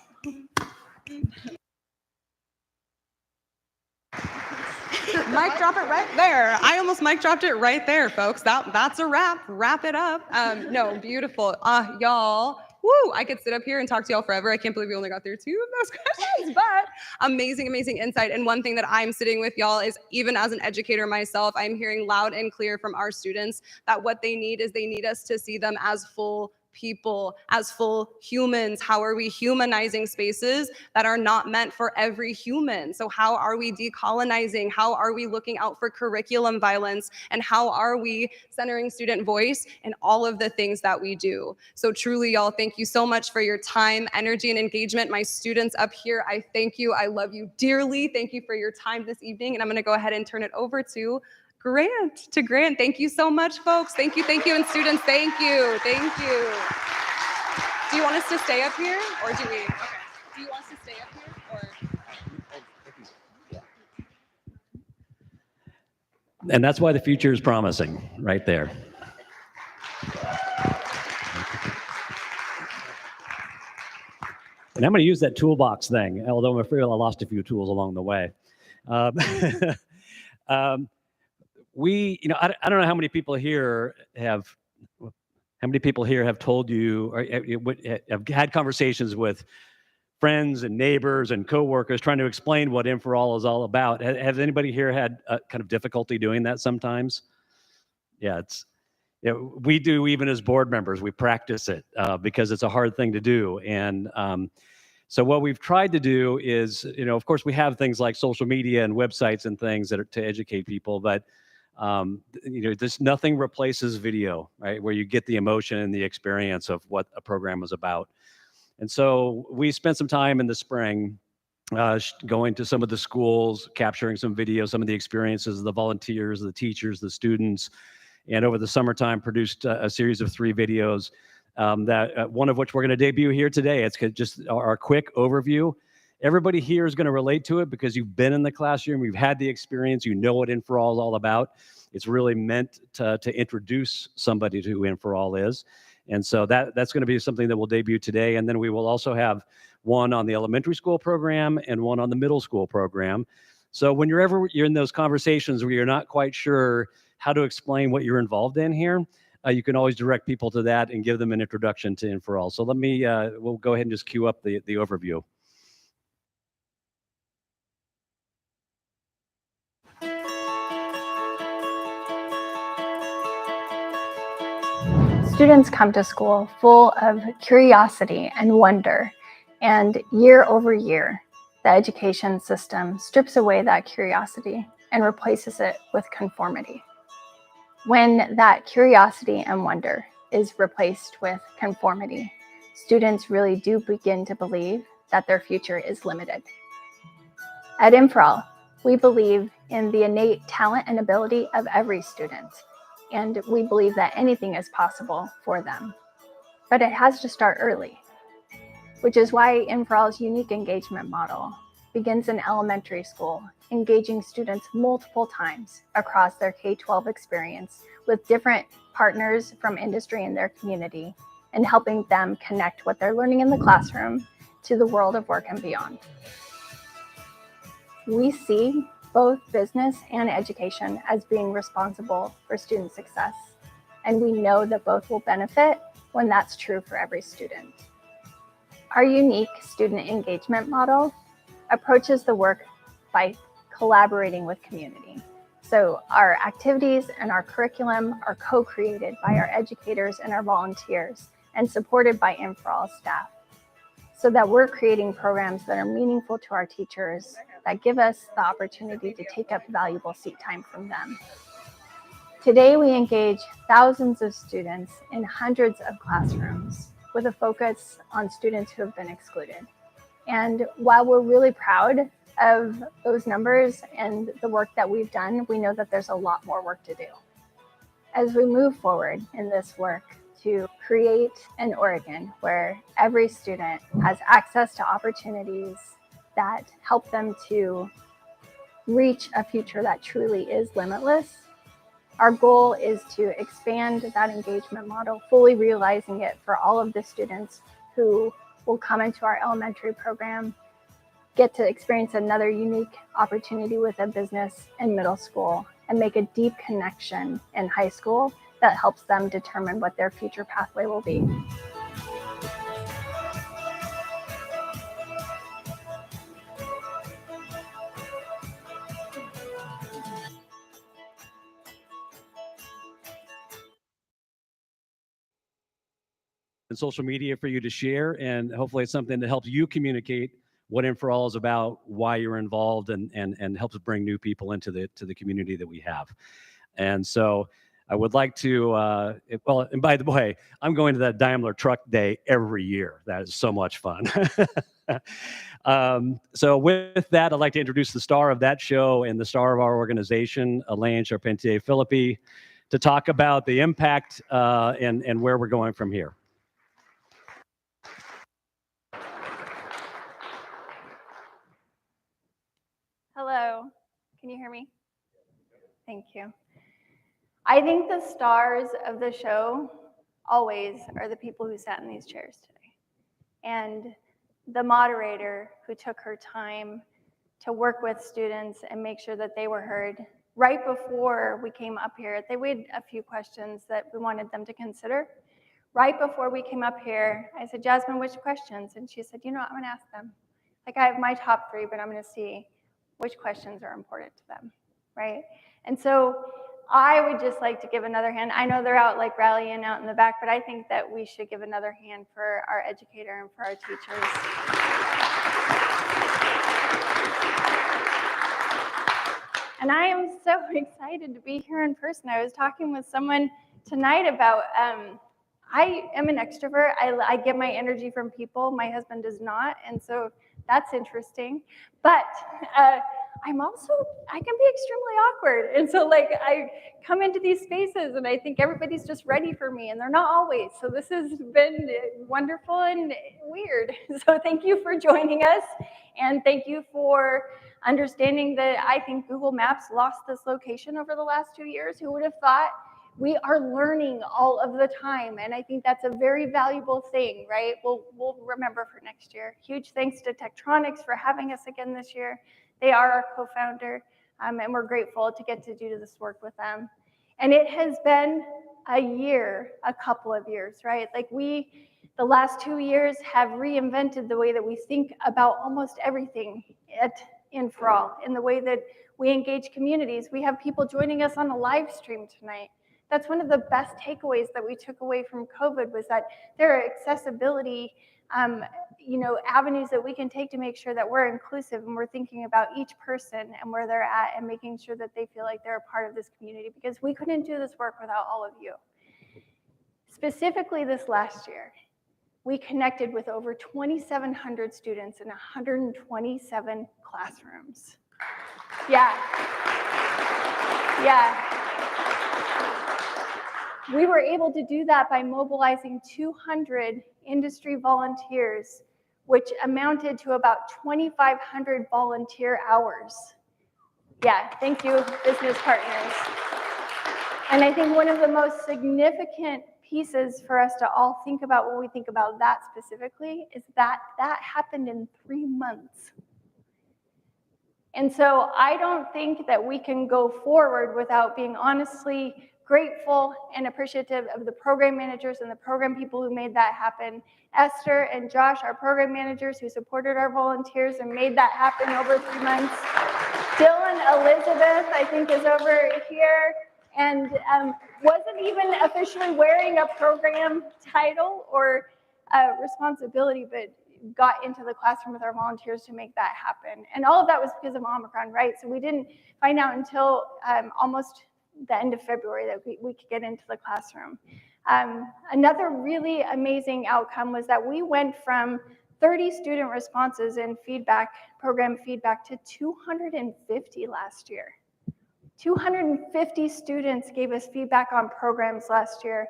Mic drop it right there. I almost mic dropped it right there, folks. That's a wrap. Wrap it up. No, beautiful. Y'all. Woo, I could sit up here and talk to y'all forever. I can't believe we only got through 2 of those questions, but amazing, amazing insight. And one thing that I'm sitting with y'all is, even as an educator myself, I'm hearing loud and clear from our students that what they need is they need us to see them as full people as full humans? How are we humanizing spaces that are not meant for every human? So how are we decolonizing? How are we looking out for curriculum violence? And how are we centering student voice in all of the things that we do? So truly, y'all, thank you so much for your time, energy, and engagement. My students up here, I thank you. I love you dearly. Thank you for your time this evening. And I'm going to go ahead and turn it over to Grant. Thank you so much, folks. Thank you, and students, thank you. Do you want us to stay up here, or do we? Okay. Do you want us to stay up here, or? And that's why the future is promising, right there. And I'm going to use that toolbox thing, although I'm afraid I lost a few tools along the way. I don't know how many people here have told you or have had conversations with friends and neighbors and coworkers trying to explain what In4All is all about. Has anybody here had kind of difficulty doing that sometimes? Yeah, we do, even as board members, we practice it because it's a hard thing to do. And so what we've tried to do is, of course, we have things like social media and websites and things that are to educate people, but there's nothing replaces video, right? Where you get the emotion and the experience of what a program is about. And so we spent some time in the spring going to some of the schools, capturing some video, some of the experiences of the volunteers, the teachers, the students, and over the summertime produced a series of 3 videos that one of which we're going to debut here today. It's just our quick overview. Everybody here is going to relate to it because you've been in the classroom, you've had the experience, you know what In4All is all about. It's really meant to introduce somebody to who In4All is. And so that's going to be something that we'll debut today. And then we will also have one on the elementary school program and one on the middle school program. So when you're in those conversations where you're not quite sure how to explain what you're involved in here, you can always direct people to that and give them an introduction to In4All. So we'll go ahead and just cue up the overview. Students come to school full of curiosity and wonder, and year over year, the education system strips away that curiosity and replaces it with conformity. When that curiosity and wonder is replaced with conformity, students really do begin to believe that their future is limited. At In4All, we believe in the innate talent and ability of every student, and we believe that anything is possible for them. But it has to start early, which is why In4All's unique engagement model begins in elementary school, engaging students multiple times across their K-12 experience with different partners from industry and their community, and helping them connect what they're learning in the classroom to the world of work and beyond. We see both business and education as being responsible for student success, and we know that both will benefit when that's true for every student. Our unique student engagement model approaches the work by collaborating with community. So our activities and our curriculum are co-created by our educators and our volunteers and supported by In4All staff, so that we're creating programs that are meaningful to our teachers, that give us the opportunity to take up valuable seat time from them. Today, we engage thousands of students in hundreds of classrooms with a focus on students who have been excluded. And while we're really proud of those numbers and the work that we've done, we know that there's a lot more work to do. As we move forward in this work to create an Oregon where every student has access to opportunities that help them to reach a future that truly is limitless, our goal is to expand that engagement model, fully realizing it for all of the students who will come into our elementary program, get to experience another unique opportunity with a business in middle school, and make a deep connection in high school that helps them determine what their future pathway will be. and social media for you to share, and hopefully it's something that helps you communicate what In4All is about, why you're involved, and helps bring new people into the community that we have. And so I would like to, well, and by the way, I'm going to that Daimler Truck Day every year. That is so much fun. So with that, I'd like to introduce the star of that show and the star of our organization, Elaine Charpentier-Philippi, to talk about the impact and where we're going from here. Hello, can you hear me? Thank you. I think the stars of the show always are the people who sat in these chairs today. And the moderator who took her time to work with students and make sure that they were heard. Right before we came up here, they had a few questions that we wanted them to consider. Right before we came up here, I said, Jasmine, which questions? And she said, you know what, I'm gonna ask them. Like, I have my top 3, but I'm gonna see which questions are important to them, right? And so I would just like to give another hand. I know they're out like rallying out in the back, but I think that we should give another hand for our educator and for our teachers. And I am so excited to be here in person. I was talking with someone tonight about, I am an extrovert. I get my energy from people. My husband does not, and so that's interesting. But I'm also, I can be extremely awkward. And so like I come into these spaces and I think everybody's just ready for me, and they're not always. So this has been wonderful and weird. So thank you for joining us. And thank you for understanding that I think Google Maps lost this location over the last 2 years. Who would have thought? We are learning all of the time, and I think that's a very valuable thing, right? We'll remember for next year. Huge thanks to Tektronix for having us again this year. They are our co-founder, and we're grateful to get to do this work with them. And it has been a couple of years, right? Like the last 2 years have reinvented the way that we think about almost everything at In4All, in the way that we engage communities. We have people joining us on a live stream tonight. That's one of the best takeaways that we took away from COVID, was that there are accessibility avenues that we can take to make sure that we're inclusive and we're thinking about each person and where they're at and making sure that they feel like they're a part of this community, because we couldn't do this work without all of you. Specifically this last year, we connected with over 2,700 students in 127 classrooms. Yeah. We were able to do that by mobilizing 200 industry volunteers, which amounted to about 2,500 volunteer hours. Yeah, thank you, business partners. And I think one of the most significant pieces for us to all think about when we think about that specifically is that that happened in 3 months. And so I don't think that we can go forward without being honestly grateful and appreciative of the program managers and the program people who made that happen. Esther and Josh, our program managers who supported our volunteers and made that happen over 3 months. Dylan Elizabeth, I think, is over here and wasn't even officially wearing a program title or responsibility, but got into the classroom with our volunteers to make that happen. And all of that was because of Omicron, right? So we didn't find out until almost the end of February that we could get into the classroom. Another really amazing outcome was that we went from 30 student responses in program feedback to 250 last year. 250 students gave us feedback on programs last year,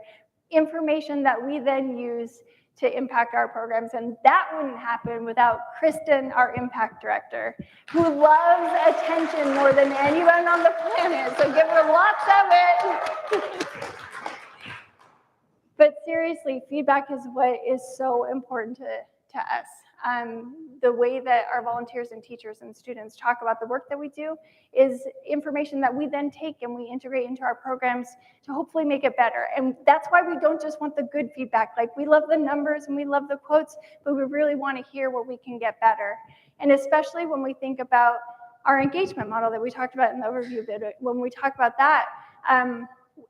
information that we then use to impact our programs. And that wouldn't happen without Kristen, our impact director, who loves attention more than anyone on the planet. So give her lots of it. But seriously, feedback is what is so important to us. The way that our volunteers and teachers and students talk about the work that we do is information that we then take and we integrate into our programs to hopefully make it better. And that's why we don't just want the good feedback. Like, we love the numbers and we love the quotes, but we really want to hear where we can get better. And especially when we think about our engagement model that we talked about in the overview bit, when we talk about that,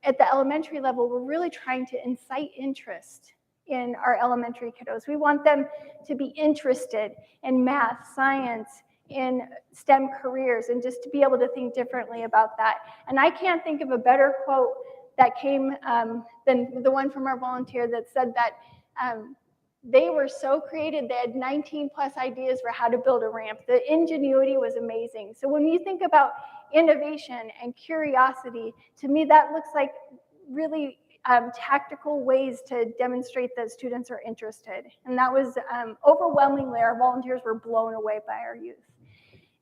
at the elementary level, we're really trying to incite interest in our elementary kiddos. We want them to be interested in math, science, in STEM careers, and just to be able to think differently about that. And I can't think of a better quote that came than the one from our volunteer that said that they were so creative, they had 19 plus ideas for how to build a ramp. The ingenuity was amazing. So when you think about innovation and curiosity, to me that looks like really tactical ways to demonstrate that students are interested. And that was overwhelmingly, our volunteers were blown away by our youth.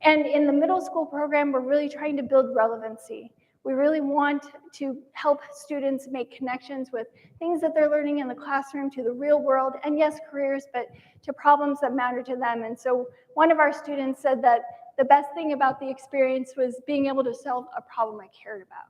And in the middle school program, we're really trying to build relevancy. We really want to help students make connections with things that they're learning in the classroom to the real world, and yes, careers, but to problems that matter to them. And so one of our students said that the best thing about the experience was being able to solve a problem I cared about,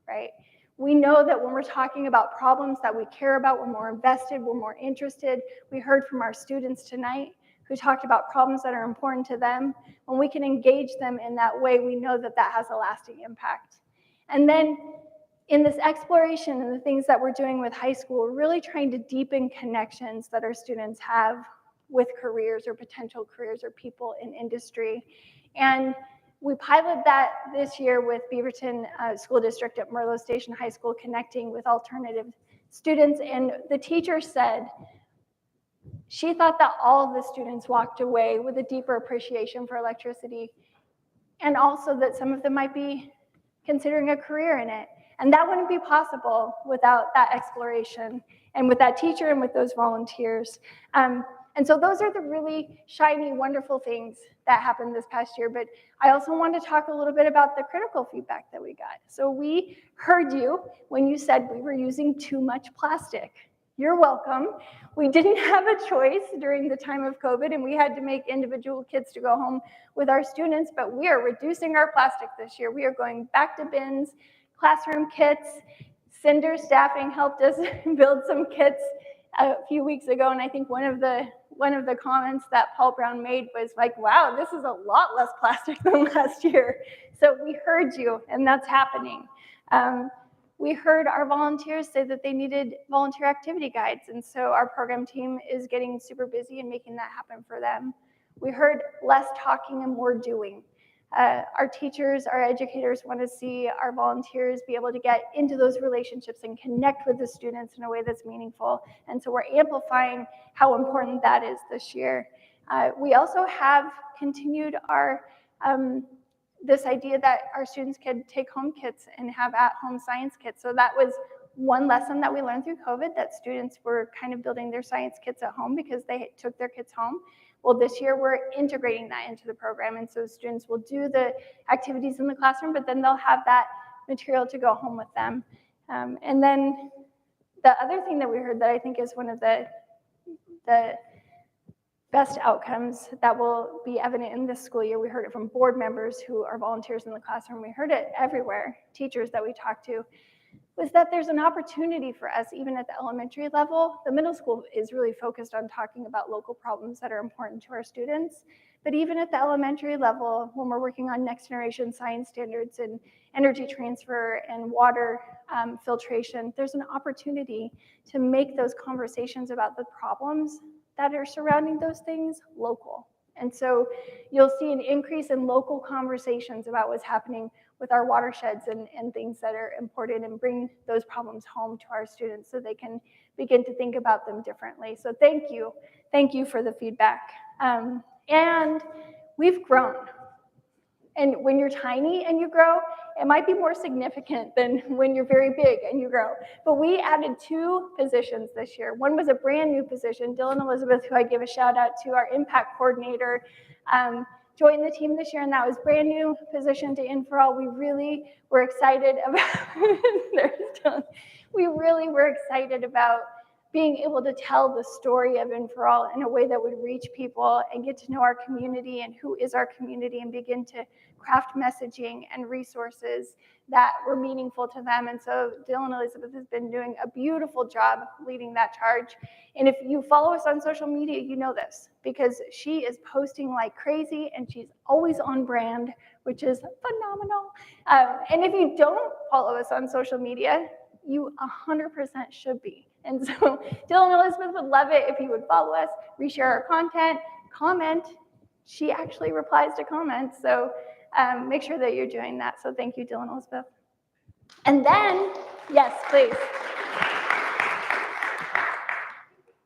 right? We know that when we're talking about problems that we care about, we're more invested, we're more interested. We heard from our students tonight who talked about problems that are important to them. When we can engage them in that way, we know that that has a lasting impact. And then in this exploration and the things that we're doing with high school, we're really trying to deepen connections that our students have with careers or potential careers or people in industry. And we piloted that this year with Beaverton School District at Merlo Station High School, connecting with alternative students. And the teacher said she thought that all of the students walked away with a deeper appreciation for electricity, and also that some of them might be considering a career in it. And that wouldn't be possible without that exploration and with that teacher and with those volunteers. And so those are the really shiny, wonderful things that happened this past year. But I also want to talk a little bit about the critical feedback that we got. So we heard you when you said we were using too much plastic. You're welcome. We didn't have a choice during the time of COVID, and we had to make individual kits to go home with our students, but we are reducing our plastic this year. We are going back to bins, classroom kits. Cinder staffing helped us build some kits a few weeks ago, and I think one of the comments that Paul Brown made was like, wow, this is a lot less plastic than last year. So we heard you, and that's happening. We heard our volunteers say that they needed volunteer activity guides, and so our program team is getting super busy and making that happen for them. We heard less talking and more doing. Our teachers, our educators want to see our volunteers be able to get into those relationships and connect with the students in a way that's meaningful, and so we're amplifying how important that is this year. We also have continued our this idea that our students could take home kits and have at-home science kits. So that was one lesson that we learned through COVID, that students were kind of building their science kits at home because they took their kits home. Well, this year we're integrating that into the program, and so students will do the activities in the classroom, but then they'll have that material to go home with them. And then the other thing that we heard that I think is one of the best outcomes that will be evident in this school year, we heard it from board members who are volunteers in the classroom, we heard it everywhere, teachers that we talked to, was that there's an opportunity for us, even at the elementary level. The middle school is really focused on talking about local problems that are important to our students, but even at the elementary level, when we're working on next generation science standards and energy transfer and water filtration, there's an opportunity to make those conversations about the problems that are surrounding those things local. And so you'll see an increase in local conversations about what's happening with our watersheds and things that are important, and bring those problems home to our students so they can begin to think about them differently. So thank you for the feedback. And we've grown. And when you're tiny and you grow, it might be more significant than when you're very big and you grow. But we added 2 positions this year. One was a brand new position. Dylan Elizabeth, who I give a shout out to, our impact coordinator, joined the team this year, and that was brand new position to In4All. We really were excited about, we really were excited about being able to tell the story of In4All in a way that would reach people and get to know our community and who is our community, and begin to craft messaging and resources that were meaningful to them. And so Dylan Elizabeth has been doing a beautiful job leading that charge. And if you follow us on social media, you know this, because she is posting like crazy and she's always on brand, which is phenomenal. And if you don't follow us on social media, you 100% should be. And so Dylan and Elizabeth would love it if you would follow us, reshare our content, comment. She actually replies to comments, so make sure that you're doing that. So thank you, Dylan and Elizabeth. And then, yes, please.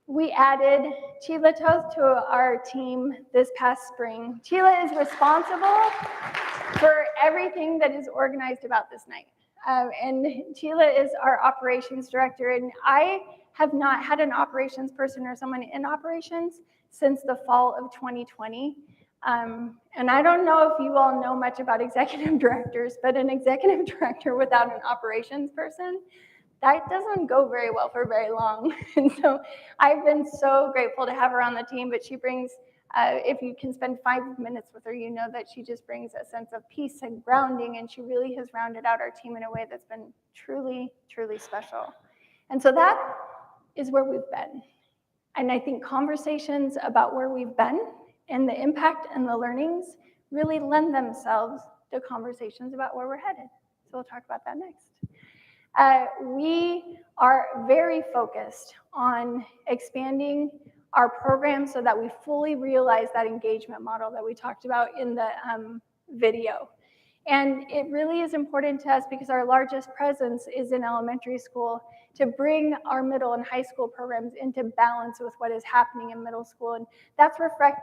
We added Chila Toth to our team this past spring. Chila is responsible for everything that is organized about this night. And Chila is our operations director, and I have not had an operations person or someone in operations since the fall of 2020. And I don't know if you all know much about executive directors, but an executive director without an operations person, that doesn't go very well for very long. And so I've been so grateful to have her on the team, but she brings, if you can spend 5 minutes with her, you know that she just brings a sense of peace and grounding, and she really has rounded out our team in a way that's been truly, truly special. And so that is where we've been. And I think conversations about where we've been and the impact and the learnings really lend themselves to conversations about where we're headed. So we'll talk about that next. We are very focused on expanding our program so that we fully realize that engagement model that we talked about in the video. And it really is important to us because our largest presence is in elementary school to bring our middle and high school programs into balance with what is happening in middle school. And that's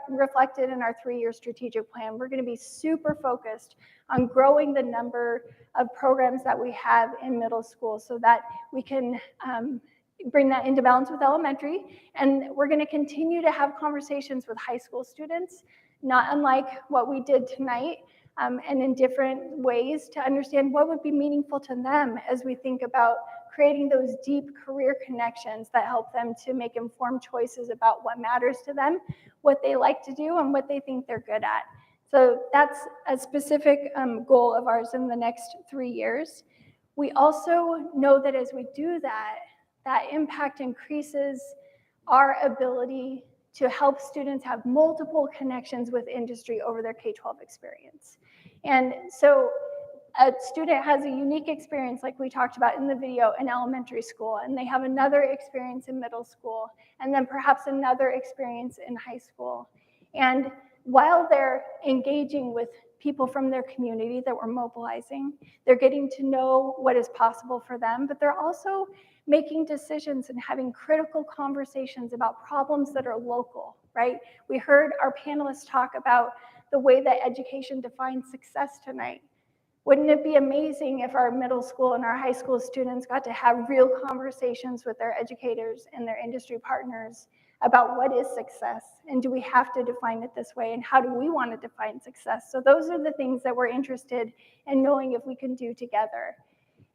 reflected in our 3-year strategic plan. We're going to be super focused on growing the number of programs that we have in middle school so that we can bring that into balance with elementary. And we're going to continue to have conversations with high school students, not unlike what we did tonight, and in different ways to understand what would be meaningful to them as we think about creating those deep career connections that help them to make informed choices about what matters to them, what they like to do, and what they think they're good at. So that's a specific goal of ours in the next 3 years. We also know that as we do that, that impact increases our ability to help students have multiple connections with industry over their K-12 experience. And so a student has a unique experience, like we talked about in the video, in elementary school, and they have another experience in middle school, and then perhaps another experience in high school. And while they're engaging with people from their community that we're mobilizing, they're getting to know what is possible for them, but they're also making decisions and having critical conversations about problems that are local, right? We heard our panelists talk about the way that education defines success tonight. Wouldn't it be amazing if our middle school and our high school students got to have real conversations with their educators and their industry partners about what is success, and do we have to define it this way, and how do we want to define success? So those are the things that we're interested in knowing if we can do together.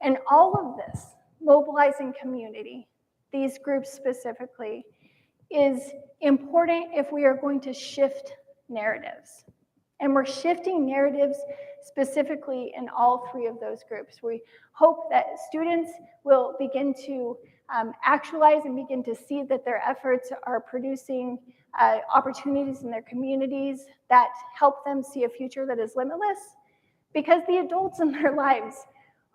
And all of this, mobilizing community, these groups specifically, is important if we are going to shift narratives. And we're shifting narratives specifically in all 3 of those groups. We hope that students will begin to actualize and begin to see that their efforts are producing opportunities in their communities that help them see a future that is limitless, because the adults in their lives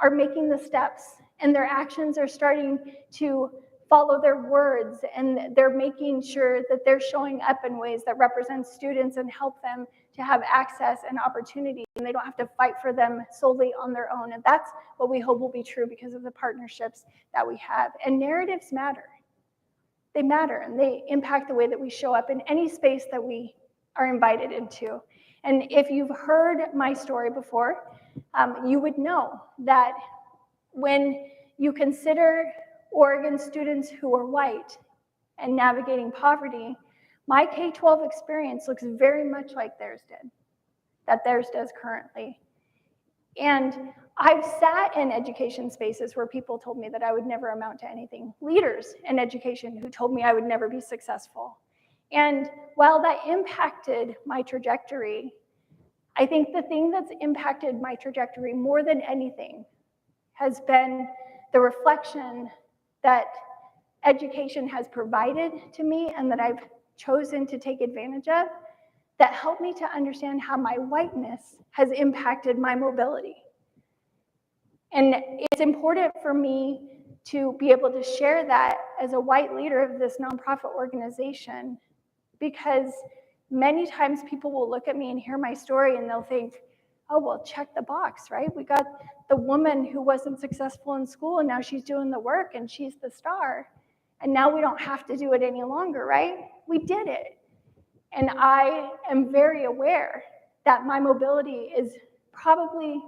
are making the steps and their actions are starting to follow their words, and they're making sure that they're showing up in ways that represent students and help them to have access and opportunity, and they don't have to fight for them solely on their own. And that's what we hope will be true because of the partnerships that we have. And narratives matter. They matter, and they impact the way that we show up in any space that we are invited into. And if you've heard my story before, you would know that when you consider Oregon students who are white and navigating poverty, my K-12 experience looks very much like theirs did, that theirs does currently. And I've sat in education spaces where people told me that I would never amount to anything. Leaders in education who told me I would never be successful. And while that impacted my trajectory, I think the thing that's impacted my trajectory more than anything has been the reflection that education has provided to me and that I've chosen to take advantage of, that helped me to understand how my whiteness has impacted my mobility. And it's important for me to be able to share that as a white leader of this nonprofit organization, because many times people will look at me and hear my story and they'll think, oh, well, check the box, right? We got the woman who wasn't successful in school and now she's doing the work and she's the star. And now we don't have to do it any longer, right? We did it. And I am very aware that my mobility is probably,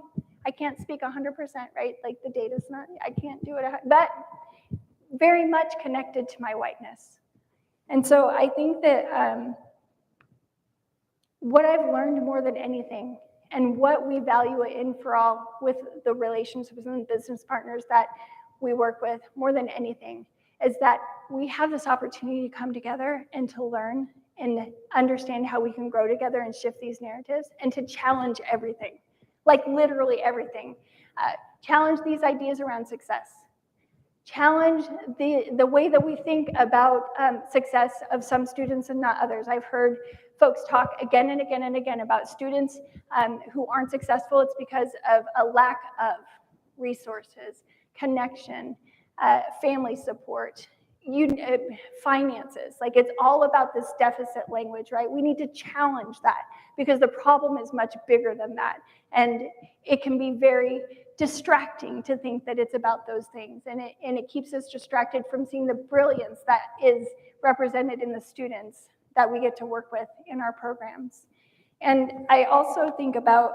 I can't speak 100%, right? Like the data's not, I can't do it, but very much connected to my whiteness. And so I think that what I've learned more than anything, and what we value at In4All with the relationships and business partners that we work with more than anything, is that we have this opportunity to come together and to learn and understand how we can grow together and shift these narratives and to challenge everything, like literally everything. Challenge these ideas around success. Challenge the way that we think about success of some students and not others. I've heard folks talk again and again and again about students who aren't successful. It's because of a lack of resources, connection, family support, finances. Like, it's all about this deficit language, right? We need to challenge that because the problem is much bigger than that. And it can be very distracting to think that it's about those things. And it keeps us distracted from seeing the brilliance that is represented in the students that we get to work with in our programs. And I also think about,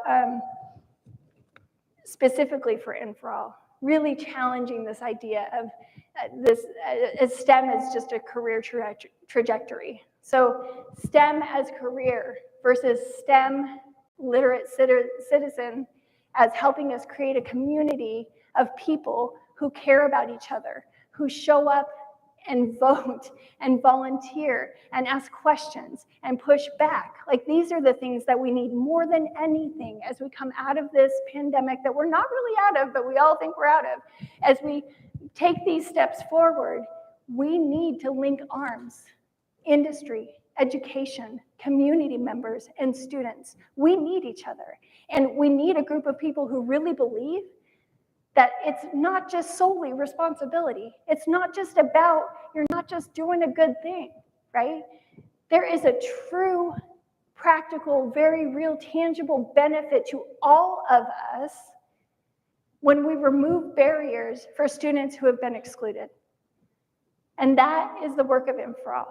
specifically for In4All, really challenging this idea of STEM as just a career trajectory. So STEM as career versus STEM literate citizen as helping us create a community of people who care about each other, who show up and vote and volunteer and ask questions and push back. Like, these are the things that we need more than anything as we come out of this pandemic that we're not really out of, but we all think we're out of. As we take these steps forward, we need to link arms, industry, education, community members, and students. We need each other. And we need a group of people who really believe that it's not just solely responsibility. It's not just about, you're not just doing a good thing, right? There is a true, practical, very real, tangible benefit to all of us when we remove barriers for students who have been excluded. And that is the work of In4All.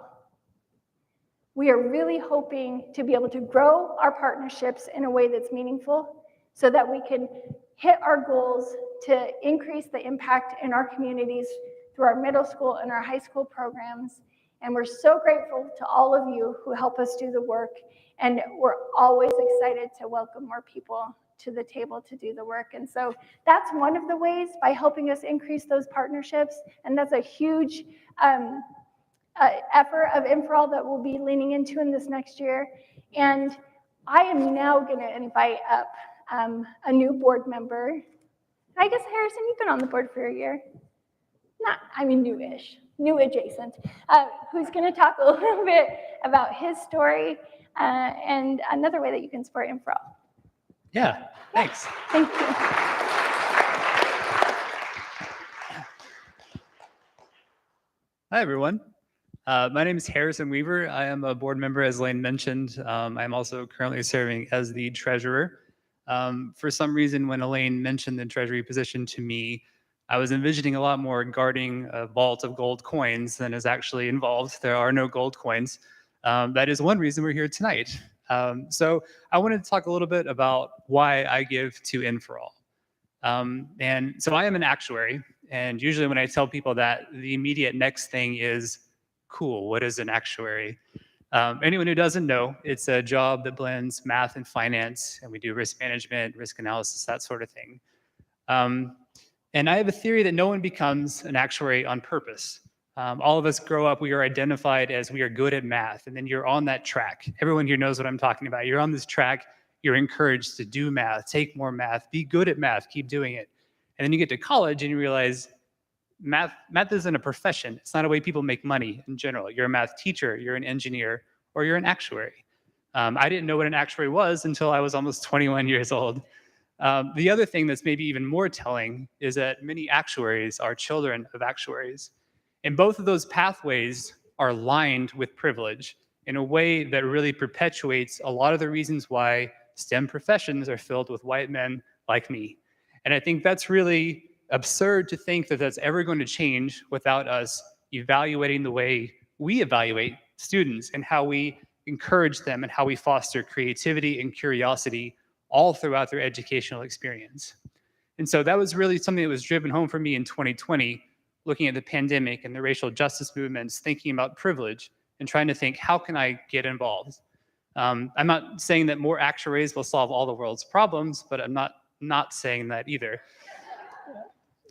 We are really hoping to be able to grow our partnerships in a way that's meaningful so that we can hit our goals to increase the impact in our communities through our middle school and our high school programs. And we're so grateful to all of you who help us do the work. And we're always excited to welcome more people to the table to do the work. And so that's one of the ways, by helping us increase those partnerships. And that's a huge effort of In4All that we'll be leaning into in this next year. And I am now going to invite up a new board member. I guess, Harrison, you've been on the board for a year. Newish, new adjacent, who's going to talk a little bit about his story and another way that you can support In4All. Yeah, thanks. Thank you. Hi, everyone. My name is Harrison Weaver. I am a board member, as Lane mentioned. I'm also currently serving as the treasurer. For some reason, when Elaine mentioned the treasury position to me, I was envisioning a lot more guarding a vault of gold coins than is actually involved. There are no gold coins. That is one reason we're here tonight. So I wanted to talk a little bit about why I give to In4All. And so I am an actuary. And usually when I tell people that, the immediate next thing is, cool, what is an actuary? Anyone who doesn't know, it's a job that blends math and finance, and we do risk management, risk analysis, that sort of thing. And I have a theory that no one becomes an actuary on purpose. All of us grow up, we are identified as we are good at math, and then you're on that track. Everyone here knows what I'm talking about. You're on this track, you're encouraged to do math, take more math, be good at math, keep doing it. And then you get to college and you realize math isn't a profession. It's not a way people make money in general. You're a math teacher, you're an engineer, or you're an actuary. I didn't know what an actuary was until I was almost 21 years old. The other thing that's maybe even more telling is that many actuaries are children of actuaries. And both of those pathways are lined with privilege in a way that really perpetuates a lot of the reasons why STEM professions are filled with white men like me. And I think that's really absurd to think that that's ever going to change without us evaluating the way we evaluate students and how we encourage them and how we foster creativity and curiosity all throughout their educational experience. And so that was really something that was driven home for me in 2020, looking at the pandemic and the racial justice movements, thinking about privilege and trying to think, how can I get involved? I'm not saying that more actuaries will solve all the world's problems, but I'm not saying that either.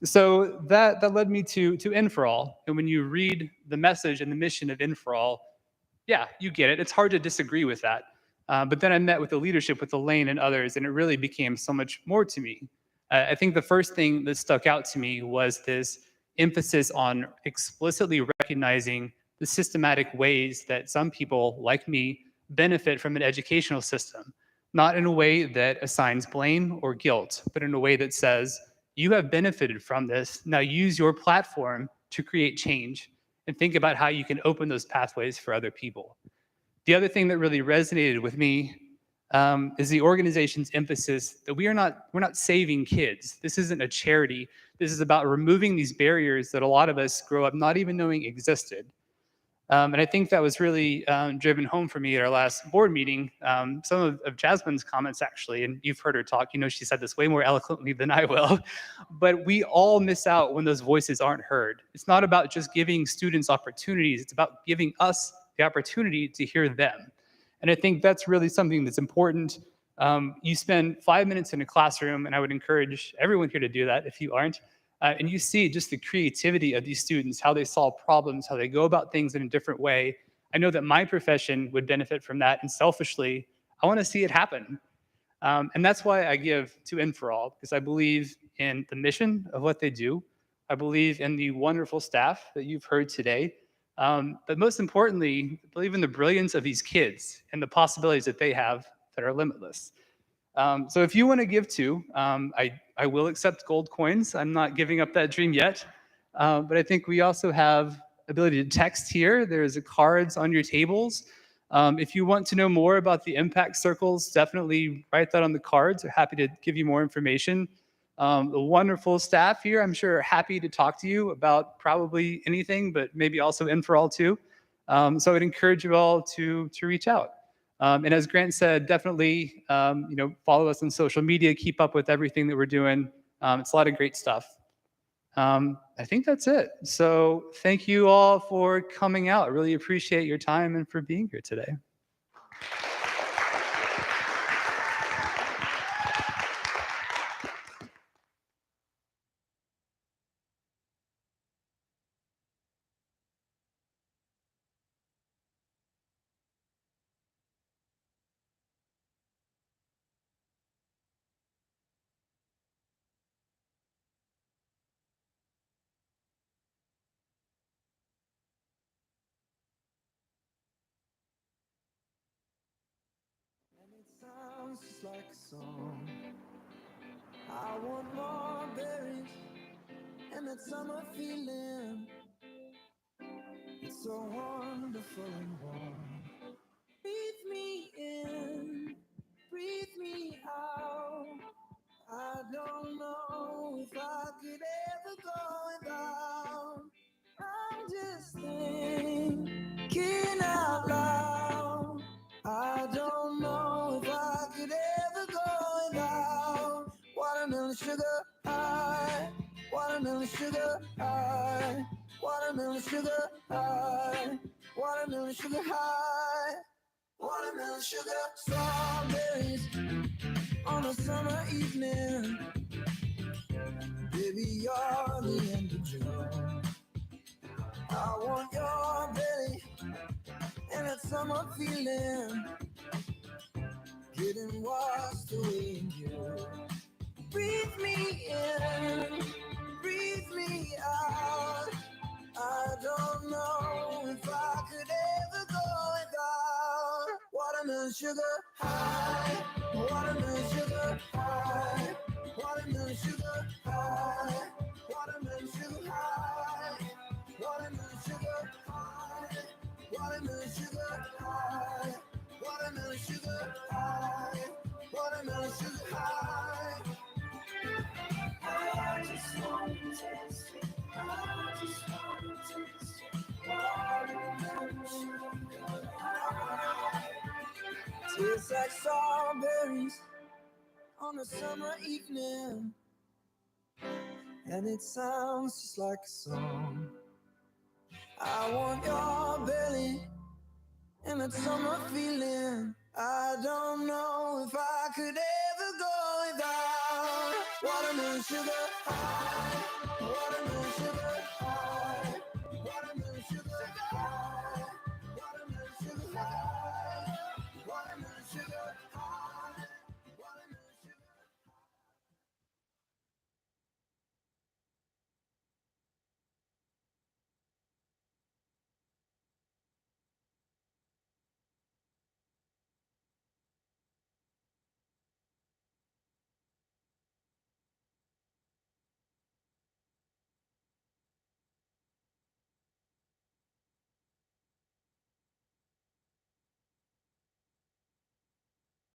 So that led me to In4All. And when you read the message and the mission of In4All, yeah, you get it. It's hard to disagree with that. But then I met with the leadership, with Elaine and others, and it really became so much more to me. I think the first thing that stuck out to me was this emphasis on explicitly recognizing the systematic ways that some people, like me, benefit from an educational system, not in a way that assigns blame or guilt, but in a way that says, you have benefited from this, now use your platform to create change and think about how you can open those pathways for other people. The other thing that really resonated with me is the organization's emphasis that we're not saving kids. This isn't a charity. This is about removing these barriers that a lot of us grow up not even knowing existed. And I think that was really driven home for me at our last board meeting. Some of Jasmine's comments, actually, and you've heard her talk, you know she said this way more eloquently than I will, but we all miss out when those voices aren't heard. It's not about just giving students opportunities, it's about giving us the opportunity to hear them. And I think that's really something that's important. You spend 5 minutes in a classroom, and I would encourage everyone here to do that if you aren't, and you see just the creativity of these students, how they solve problems, how they go about things in a different way. I know that my profession would benefit from that, and selfishly, I want to see it happen. And that's why I give to In4All, because I believe in the mission of what they do. I believe in the wonderful staff that you've heard today. But most importantly, I believe in the brilliance of these kids and the possibilities that they have that are limitless. So if you want to give too, I will accept gold coins. I'm not giving up that dream yet. But I think we also have ability to text here. There's cards on your tables. If you want to know more about the impact circles, definitely write that on the cards. We're happy to give you more information. The wonderful staff here, I'm sure, are happy to talk to you about probably anything, but maybe also In4All too. So I'd encourage you all to reach out. And as Grant said, definitely follow us on social media, keep up with everything that we're doing. It's a lot of great stuff. I think that's it. So thank you all for coming out. I really appreciate your time and for being here today. Sounds just like a song. I want more berries and that summer feeling. It's so wonderful and warm. Breathe me in, breathe me out. I don't know if I could ever go without. I'm just thinking out loud. I don't know if I could ever go without watermelon sugar high, watermelon sugar high, watermelon sugar high, watermelon sugar high, watermelon sugar. Strawberries on a summer evening, baby, you're the end of June. I want your belly and that summer feeling, getting washed away in you. Breathe me in, breathe me out. I don't know if I could ever go without watermelon sugar high, watermelon sugar high, watermelon sugar high, watermelon sugar high, watermelon watermelon sugar high, watermelon sugar high, watermelon sugar high. I just want to taste it. I just want to taste it. Watermelon sugar high. Tastes like strawberries on a summer evening, and it sounds just like a song. I want your belly and that summer feeling. I don't know if I could ever go without watermelon sugar high, watermelon sugar high, watermelon sugar high, watermelon sugar high.